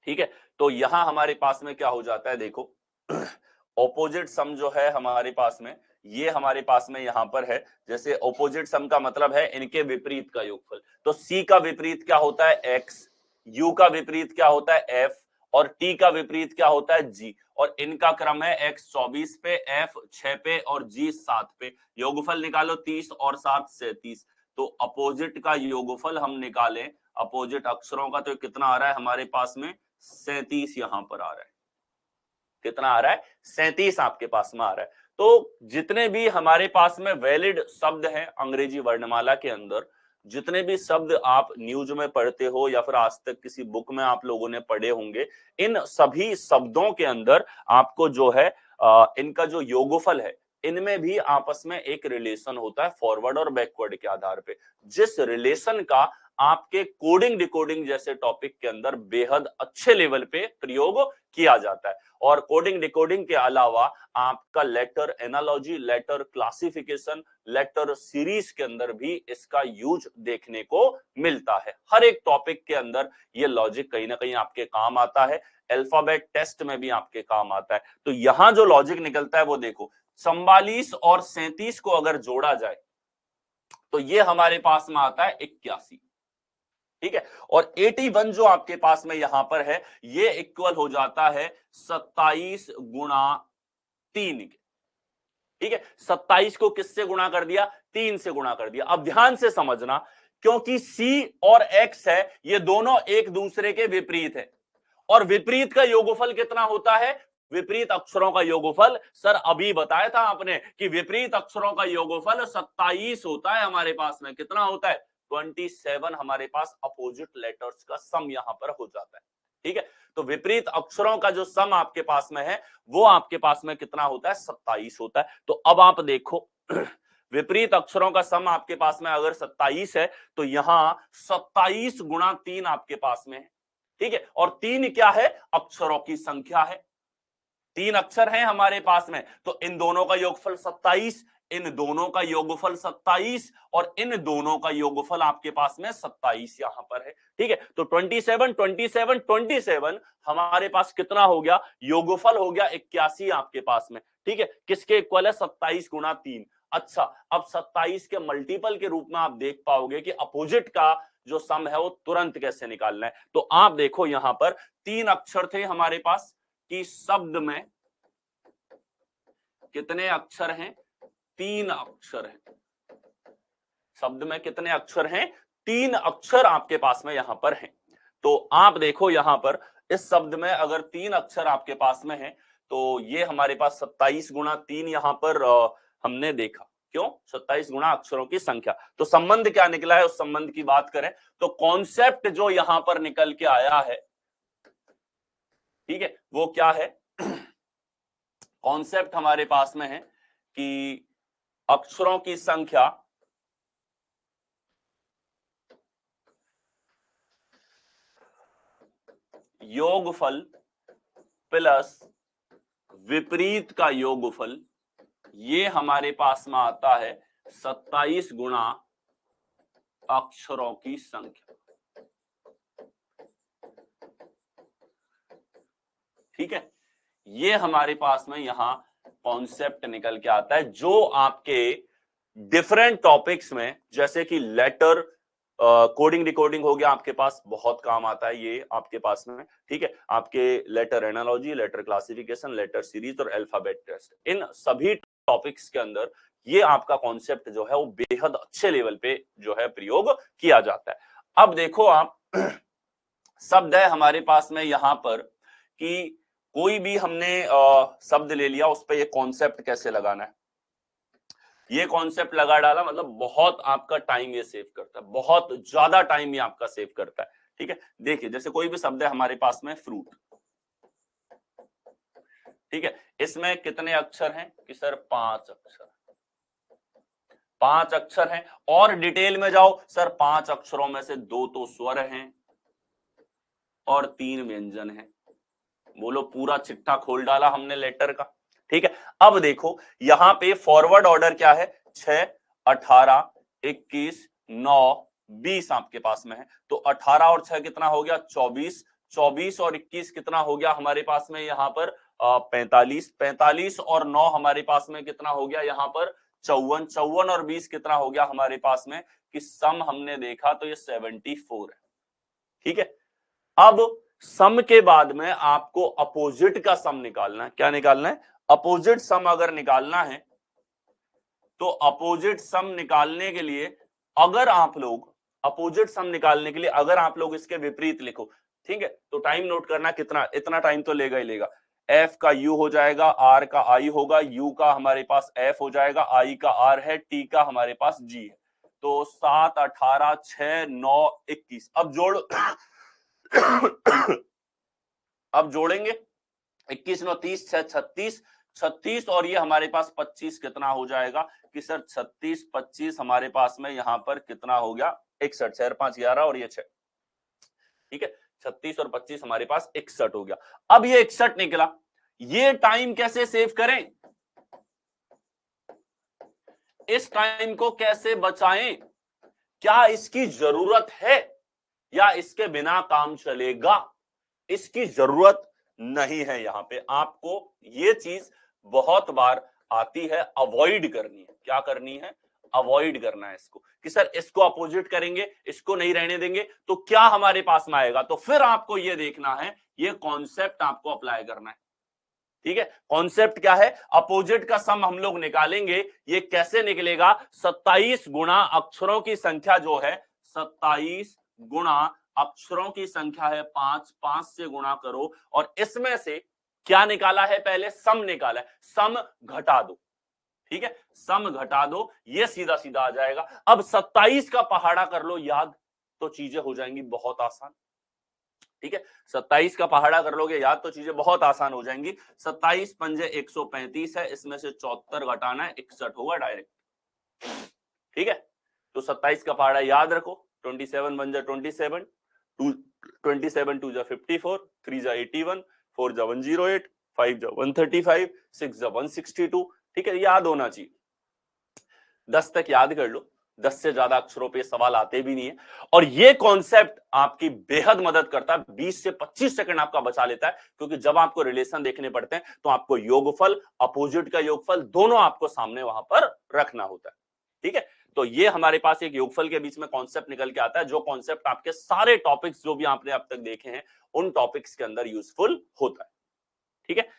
ठीक है, तो यहां हमारे पास में क्या हो जाता है? देखो ऑपोजिट सम जो है हमारे पास में, ये हमारे पास में यहां पर है। जैसे ऑपोजिट सम का मतलब है इनके विपरीत का योगफल। तो सी का विपरीत क्या होता है? एक्स। यू का विपरीत क्या होता है? एफ। और टी का विपरीत क्या होता है? जी। और इनका क्रम है एक्स 24 पे, एफ 6 पे, और जी 7 पे। योगफल निकालो 30 और 7 37। तो अपोजिट का योगफल हम निकालें, अपोजिट अक्षरों का, तो कितना आ रहा है हमारे पास में? 37 यहां पर आ रहा है। कितना आ रहा है? 37 आपके पास में आ रहा है। तो जितने भी हमारे पास में वैलिड शब्द हैं अंग्रेजी वर्णमाला के अंदर, जितने भी शब्द आप न्यूज में पढ़ते हो या फिर आज तक किसी बुक में आप लोगों ने पढ़े होंगे, इन सभी शब्दों के अंदर आपको जो है इनका जो योगफल है, इनमें भी आपस में एक रिलेशन होता है फॉरवर्ड और बैकवर्ड के आधार पे। जिस रिलेशन का आपके कोडिंग डिकोडिंग जैसे टॉपिक के अंदर बेहद अच्छे लेवल पे प्रयोग किया जाता है। और कोडिंग डिकोडिंग के अलावा आपका letter analogy, letter classification, letter series के अंदर भी इसका यूज देखने को मिलता है। हर एक टॉपिक के अंदर ये लॉजिक कहीं ना कहीं आपके काम आता है, अल्फाबेट टेस्ट में भी आपके काम आता है। तो यहां जो लॉजिक निकलता है वो देखो, 44 और 37 को अगर जोड़ा जाए तो ये हमारे पास में आता है 81, ठीक है। और 81 जो आपके पास में यहां पर है ये इक्वल हो जाता है 27 गुणा 3 के, ठीक है। 27 को किससे गुणा कर दिया? 3 से गुणा कर दिया। अब ध्यान से समझना, क्योंकि C और X है ये दोनों एक दूसरे के विपरीत है, और विपरीत का योगफल कितना होता है? विपरीत अक्षरों का योगफल, सर अभी बताया था आपने कि विपरीत अक्षरों का योगफल 27 होता है हमारे पास में। कितना होता है? 27 हमारे पास अपोजिट लेटर्स का सम यहां पर हो जाता है, ठीक है। तो विपरीत अक्षरों का जो सम आपके पास में है वो आपके पास में कितना होता है? 27 होता है। तो अब आप देखो विपरीत अक्षरों का सम आपके पास में अगर 27 है तो यहां 27 गुणा 3 आपके पास में है, ठीक है। और 3 क्या है? अक्षरों की संख्या है। 3 अक्षर हैं हमारे पास में, तो इन दोनों का योगफल 27, इन दोनों का योगफल 27 और इन दोनों का योगफल आपके पास में 27 यहां पर है, ठीक है। तो 27 27 27 हमारे पास कितना हो गया? योगफल हो गया 81 आपके पास में, ठीक है। किसके इक्वल है? 27 गुणा 3। अच्छा, अब 27 के मल्टीपल के रूप में आप देख पाओगे कि अपोजिट का जो सम है वो तुरंत कैसे निकालना है। तो आप देखो यहां पर 3 अक्षर थे हमारे पास, कि शब्द में कितने अक्षर हैं? 3 अक्षर हैं। शब्द में कितने अक्षर हैं? 3 अक्षर आपके पास में यहां पर हैं। तो आप देखो यहां पर इस शब्द में अगर 3 अक्षर आपके पास में है तो ये हमारे पास 27 गुणा 3 यहां पर हमने देखा। क्यों? 27 गुणा अक्षरों की संख्या। तो संबंध क्या निकला है? उस संबंध की बात करें तो कॉन्सेप्ट जो यहां पर निकल के आया है, ठीक है, वो क्या है? कॉन्सेप्ट हमारे पास में है कि अक्षरों की संख्या योगफल प्लस विपरीत का योगफल, ये हमारे पास में आता है 27 गुणा अक्षरों की संख्या, ठीक है। ये हमारे पास में यहां कॉन्सेप्ट निकल के आता है जो आपके डिफरेंट टॉपिक्स में, जैसे कि लेटर कोडिंग डिकोडिंग हो गया आपके पास, बहुत काम आता है ये आपके पास में, ठीक है। आपके letter analogy, letter classification, letter series और अल्फाबेट टेस्ट, इन सभी टॉपिक्स के अंदर ये आपका कॉन्सेप्ट जो है वो बेहद अच्छे लेवल पे जो है प्रयोग किया जाता है। अब देखो आप शब्द है हमारे पास में यहां पर कि कोई भी हमने शब्द ले लिया, उस पर ये कॉन्सेप्ट कैसे लगाना है, ये कॉन्सेप्ट लगा डाला, मतलब बहुत आपका टाइम ये सेव करता है, बहुत ज्यादा टाइम ये आपका सेव करता है, ठीक है। देखिए जैसे कोई भी शब्द है हमारे पास में फ्रूट, ठीक है, इसमें कितने अक्षर हैं? कि सर 5 अक्षर, 5 अक्षर हैं। और डिटेल में जाओ सर, 5 अक्षरों में से 2 तो स्वर हैं और 3 व्यंजन हैं। बोलो, पूरा चिट्ठा खोल डाला हमने लेटर का, ठीक है। अब देखो यहां पे फॉरवर्ड ऑर्डर क्या है? 6, 18, 21, 9, 20 आपके पास में है। तो 18 और 6 कितना हो गया? 24, 24 और 21 कितना हो गया हमारे पास में यहाँ पर? 45, 45 और 9 हमारे पास में कितना हो गया यहाँ पर? 54, 54 और 20 कितना हो गया हमारे पास में? कि सम हमने देखा तो ये 74 है, ठीक है। अब सम के बाद में आपको अपोजिट का सम निकालना है। क्या निकालना है? अपोजिट सम अगर निकालना है तो अपोजिट सम निकालने के लिए अगर आप लोग अपोजिट सम निकालने के लिए अगर आप लोग इसके विपरीत लिखो, ठीक है, तो टाइम नोट करना कितना, इतना टाइम तो लेगा ही लेगा। एफ का यू हो जाएगा, आर का आई होगा, यू का हमारे पास एफ हो जाएगा, आई का आर है, टी का हमारे पास जी है। तो 7, 18, 6, 9, 21। अब जोड़ अब जोड़ेंगे 21, 9, 30, 6, 36, 36 और ये हमारे पास 25 कितना हो जाएगा? कि सर 36, 25 हमारे पास में यहाँ पर कितना हो गया? 61, 4 5 11 और ये 6, ठीक है, 36 और 25 हमारे पास 61 हो गया। अब ये 61 निकला, ये टाइम कैसे सेव करें, इस टाइम को कैसे बचाएं, क्या इसकी जरूरत है या इसके बिना काम चलेगा, इसकी जरूरत नहीं है। यहां पे आपको ये चीज बहुत बार आती है, अवॉइड करनी है। क्या करनी है, अवॉइड करना है इसको, कि सर इसको अपोजिट करेंगे, इसको नहीं रहने देंगे तो क्या हमारे पास में आएगा। तो फिर आपको ये देखना है, ये कॉन्सेप्ट आपको अप्लाई करना है, ठीक है। कॉन्सेप्ट क्या है, अपोजिट का सम हम लोग निकालेंगे, ये कैसे निकलेगा, 27 गुणा अक्षरों की संख्या जो है, 27 गुणा अक्षरों की संख्या है 5, 5 से गुणा करो और इसमें से क्या निकाला है, पहले सम निकाला है, सम घटा दो, ठीक है, सम घटा दो, ये सीधा सीधा आ जाएगा। अब 27 का पहाड़ा कर लो याद, तो चीजें हो जाएंगी बहुत आसान, ठीक है। 27 का पहाड़ा कर लोगे याद तो चीजें बहुत आसान हो जाएंगी। 27 पंजे 135 है, इसमें से 74 घटाना है, 61 होगा डायरेक्ट, ठीक है। तो 27 का पहाड़ा याद रखो, 27 बन जा 27, 27 2 जा 54, 3 जा 81, 4 जा 108, 5 जा 135, 6 जा 162, ठीक है, याद होना चाहिए। 10 तक याद कर लो, 10 से ज्यादा अक्षरों पे सवाल आते भी नहीं है। और ये कॉन्सेप्ट आपकी बेहद मदद करता है, 20 से 25 सेकंड आपका बचा लेता है, क्योंकि जब आपको रिलेशन देखने पड़ते हैं तो आपको योगफल, अपोजिट का योगफल दोनों आपको सामने वहां पर रखना होता है, ठीक है। तो ये हमारे पास एक योगफल के बीच में कॉन्सेप्ट निकल के आता है, जो कॉन्सेप्ट आपके सारे टॉपिक्स जो भी आपने अब तक देखे हैं उन टॉपिक्स के अंदर यूजफुल होता है, ठीक है।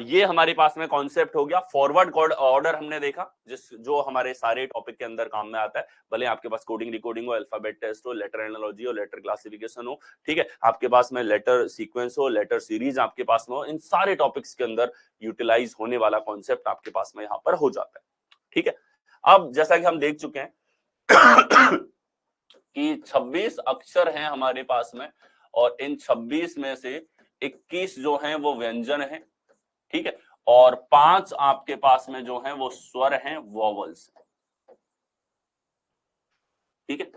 ये हमारे पास में कॉन्सेप्ट हो गया। फॉरवर्ड ऑर्डर हमने देखा, जो हमारे सारे टॉपिक के अंदर काम में आता है, भले आपके पास कोडिंग डिकोडिंग हो, अल्फाबेट टेस्ट हो, लेटर एनालॉजी हो, लेटर क्लासिफिकेशन हो, ठीक है, आपके पास में लेटर सीक्वेंस हो, लेटर सीरीज आपके पास में हो, इन सारे टॉपिक्स के अंदर यूटिलाइज होने वाला कॉन्सेप्ट आपके पास में यहाँ पर हो जाता है, ठीक है। अब जैसा कि हम देख चुके हैं कि 26 अक्षर हैं हमारे पास में, और इन 26 में से 21 जो हैं वो व्यंजन हैं, ठीक है, और 5 आपके पास में जो हैं वो स्वर हैं, वॉवल्स, ठीक है।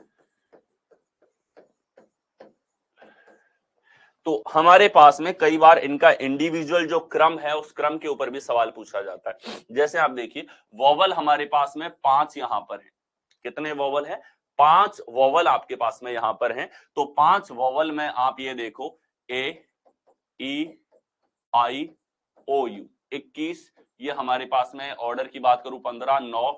तो हमारे पास में कई बार इनका इंडिविजुअल जो क्रम है उस क्रम के ऊपर भी सवाल पूछा जाता है। जैसे आप देखिए, वॉवल हमारे पास में 5 यहां पर है, कितने वॉवल है, 5 वॉवल आपके पास में यहां पर हैं। तो 5 वॉवल में आप ये देखो, ए ई आई ओ यू 21, ये हमारे पास में ऑर्डर की बात करूं 15 9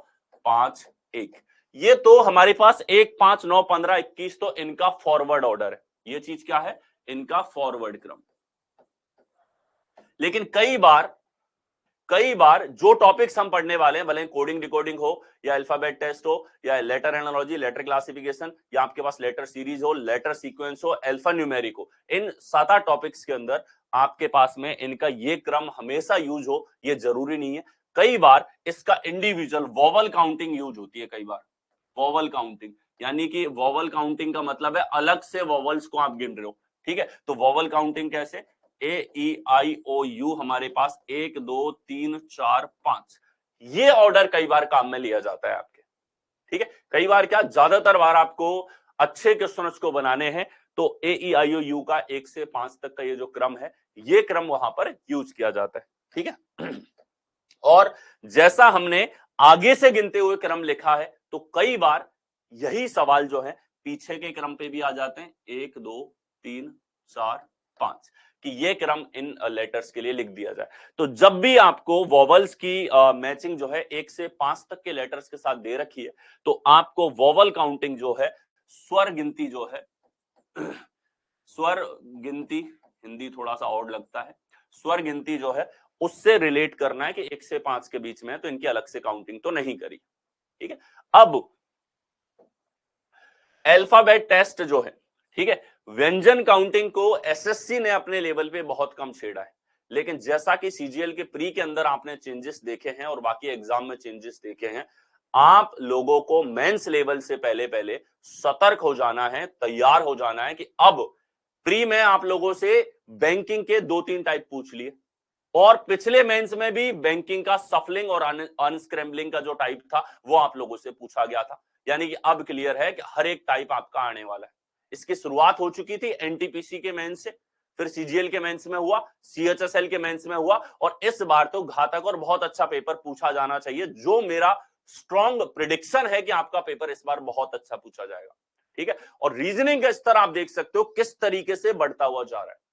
5 1, ये तो हमारे पास 1 5 9 15 21 तो इनका फॉरवर्ड ऑर्डर है। ये चीज क्या है, इनका फॉरवर्ड क्रम। लेकिन कई बार जो टॉपिक्स हम पढ़ने वाले हैं, भले कोडिंग डिकोडिंग हो या अल्फाबेट टेस्ट हो या लेटर एनालॉजी, लेटर क्लासिफिकेशन, या आपके पास लेटर सीरीज हो, लेटर सीक्वेंस हो, अल्फा न्यूमेरिक हो, इन 7 टॉपिक्स के अंदर आपके पास में इनका ये क्रम हमेशा यूज हो ये जरूरी नहीं है। कई बार इसका इंडिविजुअल वॉवल काउंटिंग यूज होती है। कई बार वॉवल काउंटिंग, यानी कि वॉवल काउंटिंग का मतलब है अलग से वॉवल्स को आप गिन रहे हो, ठीक है। तो वॉवल काउंटिंग कैसे, ए ई आई ओ यू हमारे पास 1 2 3 4 5, ये ऑर्डर कई बार काम में लिया जाता है आपके, ठीक है। कई बार क्या, ज्यादातर बार आपको अच्छे क्वेश्चंस को बनाने हैं तो ए ई आई ओ यू का 1 से 5 तक का ये जो क्रम है, ये क्रम वहां पर यूज किया जाता है, ठीक है। और जैसा हमने आगे से गिनते हुए क्रम लिखा है, तो कई बार यही सवाल जो है पीछे के क्रम पे भी आ जाते हैं, 1 2 3 4 5, कि ये क्रम इन लेटर्स के लिए लिख दिया जाए। तो जब भी आपको वॉवल्स की मैचिंग जो है 1 से 5 तक के लेटर्स के साथ दे रखी है, तो आपको वॉवल काउंटिंग जो है, स्वर गिनती जो है, स्वर गिनती, हिंदी थोड़ा सा और लगता है, स्वर गिनती जो है उससे रिलेट करना है कि 1 से 5 के बीच में है तो इनकी अलग से काउंटिंग तो नहीं करी, ठीक है। अब अल्फाबेट टेस्ट जो है, ठीक है, व्यंजन काउंटिंग को एसएससी ने अपने लेवल पे बहुत कम छेड़ा है, लेकिन जैसा कि सीजीएल के प्री के अंदर आपने चेंजेस देखे हैं और बाकी एग्जाम में चेंजेस देखे हैं, आप लोगों को मेंस लेवल से पहले पहले सतर्क हो जाना है, तैयार हो जाना है कि अब प्री में आप लोगों से बैंकिंग के 2-3 टाइप पूछ लिए, और पिछले मेंस में भी बैंकिंग का सफलिंग और अनस्क्रैम्बलिंग का जो टाइप था वो आप लोगों से पूछा गया था। यानी कि अब क्लियर है कि हर एक टाइप आपका आने वाला है। इसकी शुरुआत हो चुकी थी एनटीपीसी के मेंस से, फिर सीजीएल के मेंस में हुआ, सीएचएसएल के मेंस में हुआ, और इस बार तो घातक और बहुत अच्छा पेपर पूछा जाना चाहिए। जो मेरा स्ट्रॉन्ग प्रिडिक्शन है कि आपका पेपर इस बार बहुत अच्छा पूछा जाएगा। ठीक है, और रीजनिंग का स्तर आप देख सकते हो किस तरीके से बढ़ता हुआ जा रहा है।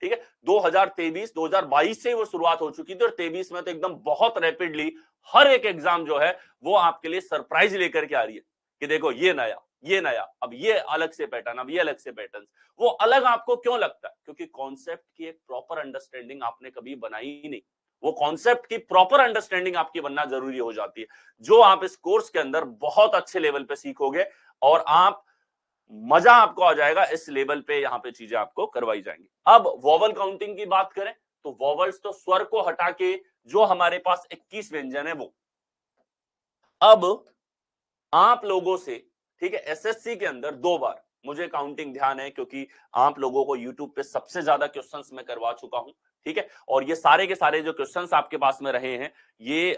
ठीक है, 2023 2022 से वो शुरुआत हो चुकी थी और 23 में तो एकदम बहुत रैपिडली हर एक एग्जाम जो है वो आपके लिए सरप्राइज लेकर के आ रही है कि देखो ये नया, अब ये अलग से पैटर्न, अब ये अलग से पैटर्न। वो अलग आपको क्यों लगता है? क्योंकि कॉन्सेप्ट की एक प्रॉपर अंडरस्टैंडिंग आपने कभी बनाई ही नहीं। वो कॉन्सेप्ट की प्रॉपर अंडरस्टैंडिंग आपकी बनना जरूरी हो जाती है, जो आप इस कोर्स के अंदर बहुत अच्छे लेवल पे सीखोगे और आप मजा आपको आ जाएगा। इस लेवल पे यहां पे चीजें आपको करवाई जाएंगी। अब वोवल काउंटिंग की बात करें तो वोवल्स तो स्वर को हटा के जो हमारे पास 21 व्यंजन है वो अब आप लोगों से, ठीक है, एसएससी के अंदर 2 बार मुझे काउंटिंग ध्यान है क्योंकि आप लोगों को यूट्यूब पे सबसे ज्यादा क्वेश्चंस मैं करवा चुका हूं। ठीक है, और ये सारे के सारे जो क्वेश्चंस आपके पास में रहे हैं ये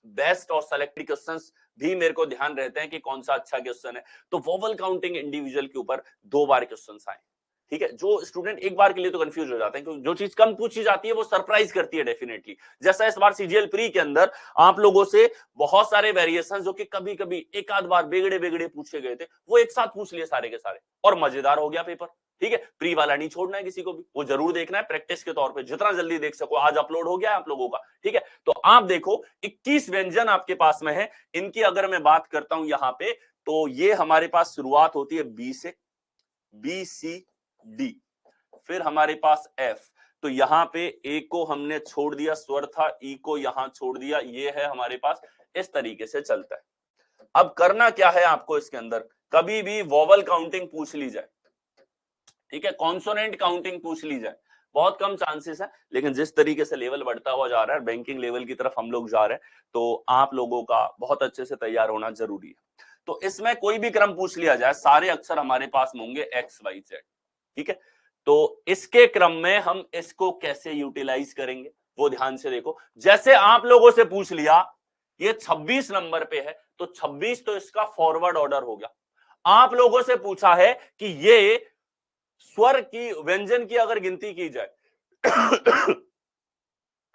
बेस्ट और सेलेक्टेड क्वेश्चंस भी मेरे को ध्यान रहते हैं कि कौन सा अच्छा क्वेश्चन है। तो वोवल काउंटिंग इंडिविजुअल के ऊपर 2 बार क्वेश्चंस आए। ठीक है, जो स्टूडेंट एक बार के लिए तो कंफ्यूज हो जाते हैं क्योंकि जो चीज कम पूछी जाती है वो सरप्राइज करती है डेफिनेटली। जैसा इस बार सीजीएल प्री के अंदर आप लोगों से बहुत सारे वेरिएशन जो कि कभी कभी एक आध बार बेगड़े बेगड़े पूछे गए थे वो एक साथ पूछ लिए सारे के सारे और मजेदार हो गया पेपर। ठीक है, प्री वाला नहीं छोड़ना है किसी को भी, वो जरूर देखना है प्रैक्टिस के तौर पे, जितना जल्दी देख सको। आज अपलोड हो गया है आप लोगों का। ठीक है, तो आप देखो 21 व्यंजन आपके पास में है। इनकी अगर मैं बात करता हूं यहां पे तो ये हमारे पास शुरुआत होती है बी से, बी सी डी, फिर हमारे पास एफ। तो यहां पे ए को हमने छोड़ दिया, स्वर था, ई को यहां छोड़ दिया, ये है हमारे पास। इस तरीके से चलता है। अब करना क्या है आपको इसके अंदर, कभी भी वोवल काउंटिंग पूछ ली जाए, ठीक है, कॉन्सोनेंट काउंटिंग पूछ ली जाए, बहुत कम चांसेस है, लेकिन जिस तरीके से लेवल बढ़ता हुआ जा रहा है, बैंकिंग लेवल की तरफ हम लोग जा रहे हैं, तो आप लोगों का बहुत अच्छे से तैयार होना जरूरी है। तो इसमें कोई भी क्रम पूछ लिया जाए, सारे अक्षर हमारे पास होंगे एक्स वाई जेड। ठीक है, तो इसके क्रम में हम इसको कैसे यूटिलाइज करेंगे वो ध्यान से देखो। जैसे आप लोगों से पूछ लिया ये 26 नंबर पे है तो 26 तो इसका फॉरवर्ड ऑर्डर हो गया। आप लोगों से पूछा है कि ये स्वर की, व्यंजन की अगर गिनती की जाए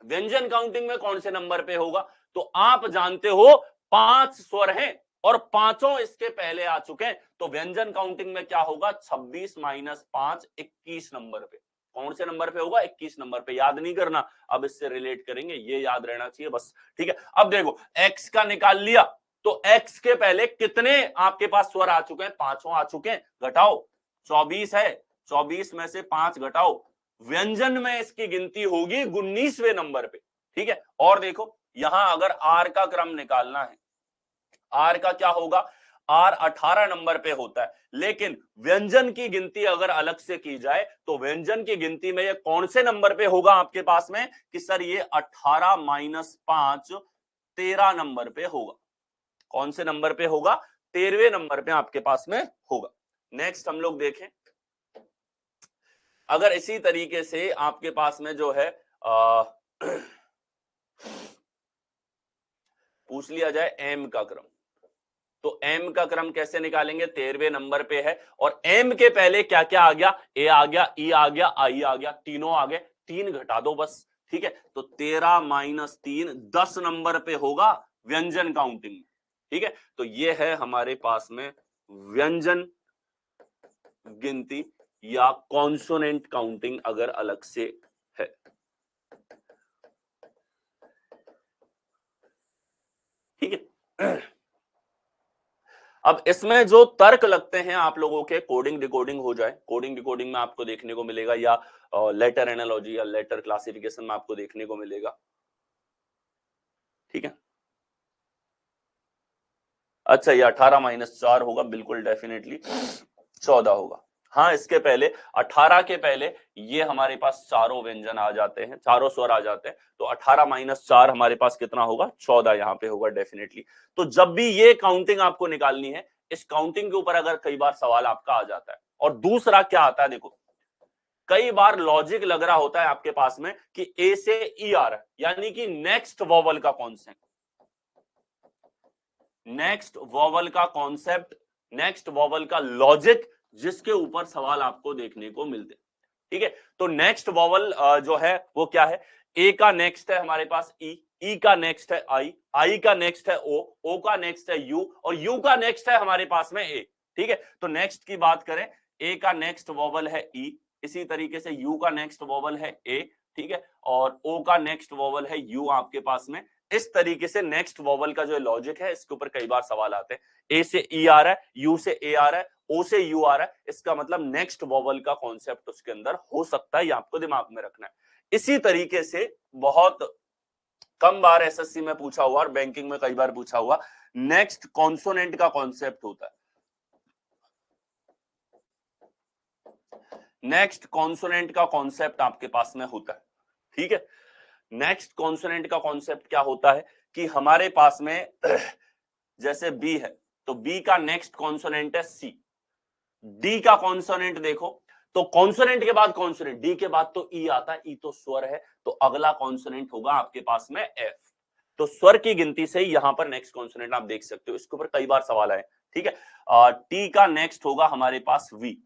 व्यंजन काउंटिंग में कौन से नंबर पे होगा, तो आप जानते हो 5 स्वर हैं और पांचों इसके पहले आ चुके हैं, तो व्यंजन काउंटिंग में क्या होगा, 26 माइनस 5 21 नंबर पे। कौन से नंबर पे होगा, 21 नंबर पे। याद नहीं करना, अब इससे रिलेट करेंगे, ये याद रहना चाहिए बस। ठीक है, अब देखो x का निकाल लिया तो x के पहले कितने आपके पास स्वर आ चुके हैं, पांचों आ चुके हैं, घटाओ 24 है, 24 में से 5 घटाओ, व्यंजन में इसकी गिनती होगी 19वें नंबर पे। ठीक है, और देखो यहां अगर आर का क्रम निकालना है, आर का क्या होगा, आर 18 नंबर पे होता है, लेकिन व्यंजन की गिनती अगर अलग से की जाए तो व्यंजन की गिनती में ये कौन से नंबर पे होगा आपके पास में, कि सर ये 18 माइनस 5 13 नंबर पे होगा। कौन से नंबर पे होगा, 13वें नंबर पे आपके पास में होगा। नेक्स्ट हम लोग देखें, अगर इसी तरीके से आपके पास में जो है पूछ लिया जाए एम का क्रम, तो एम का क्रम कैसे निकालेंगे, 13वें नंबर पे है और एम के पहले क्या क्या आ गया, ए आ गया, ई आ गया, आई आ गया, तीनों आ गए, 3 घटा दो बस। ठीक है, तो 13 माइनस 3 10 नंबर पे होगा व्यंजन काउंटिंग में। ठीक है, तो ये है हमारे पास में व्यंजन गिनती या कॉन्सोनेंट काउंटिंग अगर अलग से है। ठीक है, अब इसमें जो तर्क लगते हैं आप लोगों के, कोडिंग डिकोडिंग हो जाए, कोडिंग डिकोडिंग में आपको देखने को मिलेगा, या लेटर एनालॉजी या लेटर क्लासिफिकेशन में आपको देखने को मिलेगा। ठीक है, अच्छा ये 18 माइनस 4 होगा, बिल्कुल डेफिनेटली 14 होगा। हाँ, इसके पहले 18 के पहले ये हमारे पास चारों व्यंजन आ जाते हैं, चारों स्वर आ जाते हैं, तो 18 माइनस 4 हमारे पास कितना होगा, 14 यहाँ पे होगा डेफिनेटली। तो जब भी ये काउंटिंग आपको निकालनी है, इस काउंटिंग के ऊपर अगर कई बार सवाल आपका आ जाता है। और दूसरा क्या आता है देखो, कई बार लॉजिक लग रहा होता है आपके पास में कि ए से ई आ रहा है, यानी कि नेक्स्ट वॉवल का कॉन्सेप्ट, नेक्स्ट वॉवल का कॉन्सेप्ट, नेक्स्ट वॉवल का लॉजिक, जिसके ऊपर सवाल आपको देखने को मिलते हैं। ठीक है, तो नेक्स्ट वॉवल जो है वो क्या है, ए का नेक्स्ट है हमारे पास ई, ई का नेक्स्ट है आई, आई का नेक्स्ट है ओ का नेक्स्ट है यू, और यू का नेक्स्ट है हमारे पास में ए। ठीक है, तो नेक्स्ट की बात करें, ए का नेक्स्ट वॉवल है ई, इसी तरीके से यू का नेक्स्ट वॉवल है ए, ठीक है, और ओ का नेक्स्ट वॉवल है यू आपके पास में। इस तरीके से नेक्स्ट वॉवल का जो लॉजिक है, इसके ऊपर कई बार सवाल आते हैं। ए से ई आ रहा है, यू से ए आ रहा है, ओ से यू आ रहा है, इसका मतलब नेक्स्ट वॉवल का कॉन्सेप्ट उसके अंदर हो सकता है, ये आपको दिमाग में रखना है। इसी तरीके से बहुत कम बार एसएससी में पूछा हुआ और बैंकिंग में कई बार पूछा हुआ, नेक्स्ट कॉन्सोनेंट का कॉन्सेप्ट होता है। नेक्स्ट कॉन्सोनेंट का कॉन्सेप्ट आपके पास में होता है। ठीक है, नेक्स्ट कॉन्सोनेंट का कॉन्सेप्ट क्या होता है कि हमारे पास में जैसे बी है, तो बी का नेक्स्ट कॉन्सोनेंट है सी, डी का कॉन्सोनेंट देखो, तो कॉन्सोनेंट के बाद कॉन्सोनेंट, डी के बाद तो ई आता है, ई तो स्वर है, तो अगला कॉन्सोनेंट होगा आपके पास में एफ। तो स्वर की गिनती से ही यहां पर नेक्स्ट कॉन्सोनेंट आप देख सकते हो, इसके ऊपर कई बार सवाल आए। ठीक है, टी का नेक्स्ट होगा हमारे पास वी,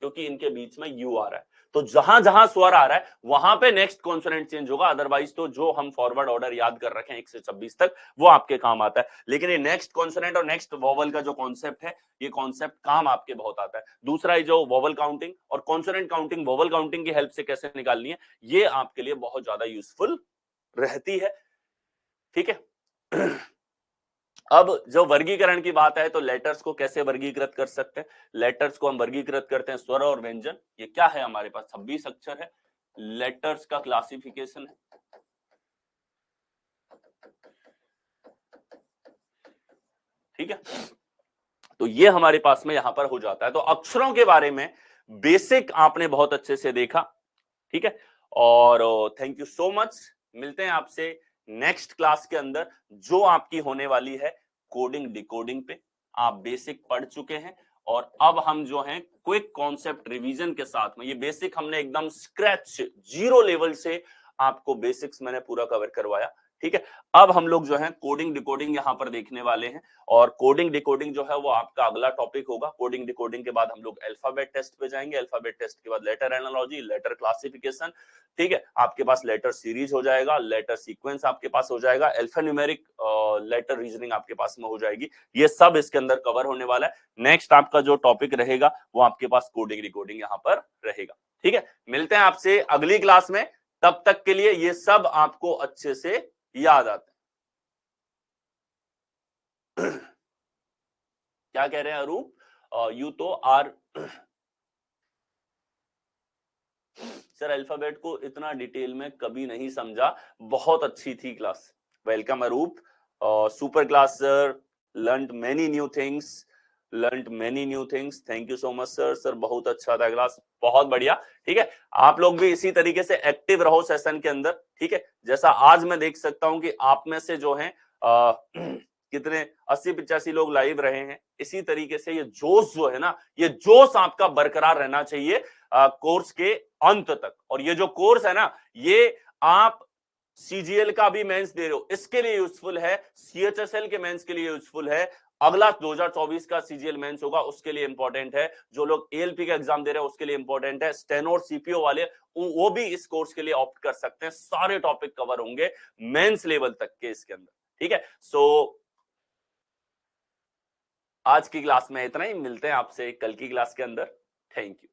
क्योंकि इनके बीच में यू आ रहा है, तो जहां जहां स्वर आ रहा है वहां पे नेक्स्ट कॉन्सोनेंट चेंज होगा, अदरवाइज तो जो हम फॉरवर्ड ऑर्डर याद कर रखे हैं 1 से 26 तक, वो आपके काम आता है। लेकिन ये नेक्स्ट कॉन्सोनेंट और नेक्स्ट वॉवल का जो कॉन्सेप्ट है, ये कॉन्सेप्ट काम आपके बहुत आता है। दूसरा, जो वॉवल काउंटिंग और कॉन्सोनेंट काउंटिंग, वॉवल काउंटिंग की हेल्प से कैसे निकालनी है, ये आपके लिए बहुत ज्यादा यूजफुल रहती है। ठीक है, अब जो वर्गीकरण की बात है, तो लेटर्स को कैसे वर्गीकृत कर सकते हैं, लेटर्स को हम वर्गीकृत करते हैं स्वर और व्यंजन। ये क्या है, हमारे पास 26 अक्षर है, लेटर्स का क्लासिफिकेशन है। ठीक है, तो ये हमारे पास में यहां पर हो जाता है। तो अक्षरों के बारे में बेसिक आपने बहुत अच्छे से देखा। ठीक है, और थैंक यू सो मच। मिलते हैं आपसे नेक्स्ट क्लास के अंदर, जो आपकी होने वाली है कोडिंग डिकोडिंग पे। आप बेसिक पढ़ चुके हैं और अब हम जो हैं क्विक कॉन्सेप्ट रिवीजन के साथ में, ये बेसिक हमने एकदम स्क्रैच जीरो लेवल से आपको बेसिक्स मैंने पूरा कवर करवाया। ठीक है, अब हम लोग जो है कोडिंग डिकोडिंग यहां पर देखने वाले हैं, और कोडिंग डिकोडिंग जो है वो आपका अगला टॉपिक होगा। कोडिंग डिकोडिंग के बाद हम लोग अल्फाबेट टेस्ट पे जाएंगे, अल्फाबेट टेस्ट के बाद लेटर एनालॉजी, लेटर क्लासिफिकेशन। ठीक है, आपके पास लेटर सीरीज हो जाएगा, लेटर सीक्वेंस आपके पास हो जाएगा, अल्फान्यूमेरिक लेटर रीजनिंग आपके पास में हो जाएगी। ये सब इसके अंदर कवर होने वाला है। नेक्स्ट आपका जो टॉपिक रहेगा वो आपके पास कोडिंग डिकोडिंग यहाँ पर रहेगा। ठीक है, मिलते हैं आपसे अगली क्लास में, तब तक के लिए ये सब आपको अच्छे से याद आता है। क्या कह रहे हैं अरूप, यू तो आर सर अल्फाबेट को इतना डिटेल में कभी नहीं समझा, बहुत अच्छी थी class. Welcome Arup, super class sir, learned many new things, learned many new things, thank you so much sir. Sir बहुत अच्छा था क्लास, बहुत बढ़िया। ठीक है, आप लोग भी इसी तरीके से एक्टिव रहो सेशन के अंदर। ठीक है, जैसा आज मैं देख सकता हूं कि आप में से जो है कितने 80-85 लोग लाइव रहे हैं, इसी तरीके से ये जोश जो है ना, ये जोश आपका बरकरार रहना चाहिए कोर्स के अंत तक। और ये जो कोर्स है ना, ये आप सीजीएल का भी मेंस दे रहे हो, इसके लिए यूजफुल है, सीएचएसएल के मेंस के लिए यूजफुल है, अगला 2024 का सीजीएल मेंस होगा उसके लिए इंपॉर्टेंट है, जो लोग एएलपी का एग्जाम दे रहे हैं उसके लिए इंपॉर्टेंट है, स्टेनो और सीपीओ वाले वो भी इस कोर्स के लिए ऑप्ट कर सकते हैं। सारे टॉपिक कवर होंगे मेंस लेवल तक के इसके अंदर। ठीक है, सो आज की क्लास में इतना ही, मिलते हैं आपसे कल की क्लास के अंदर। Thank you.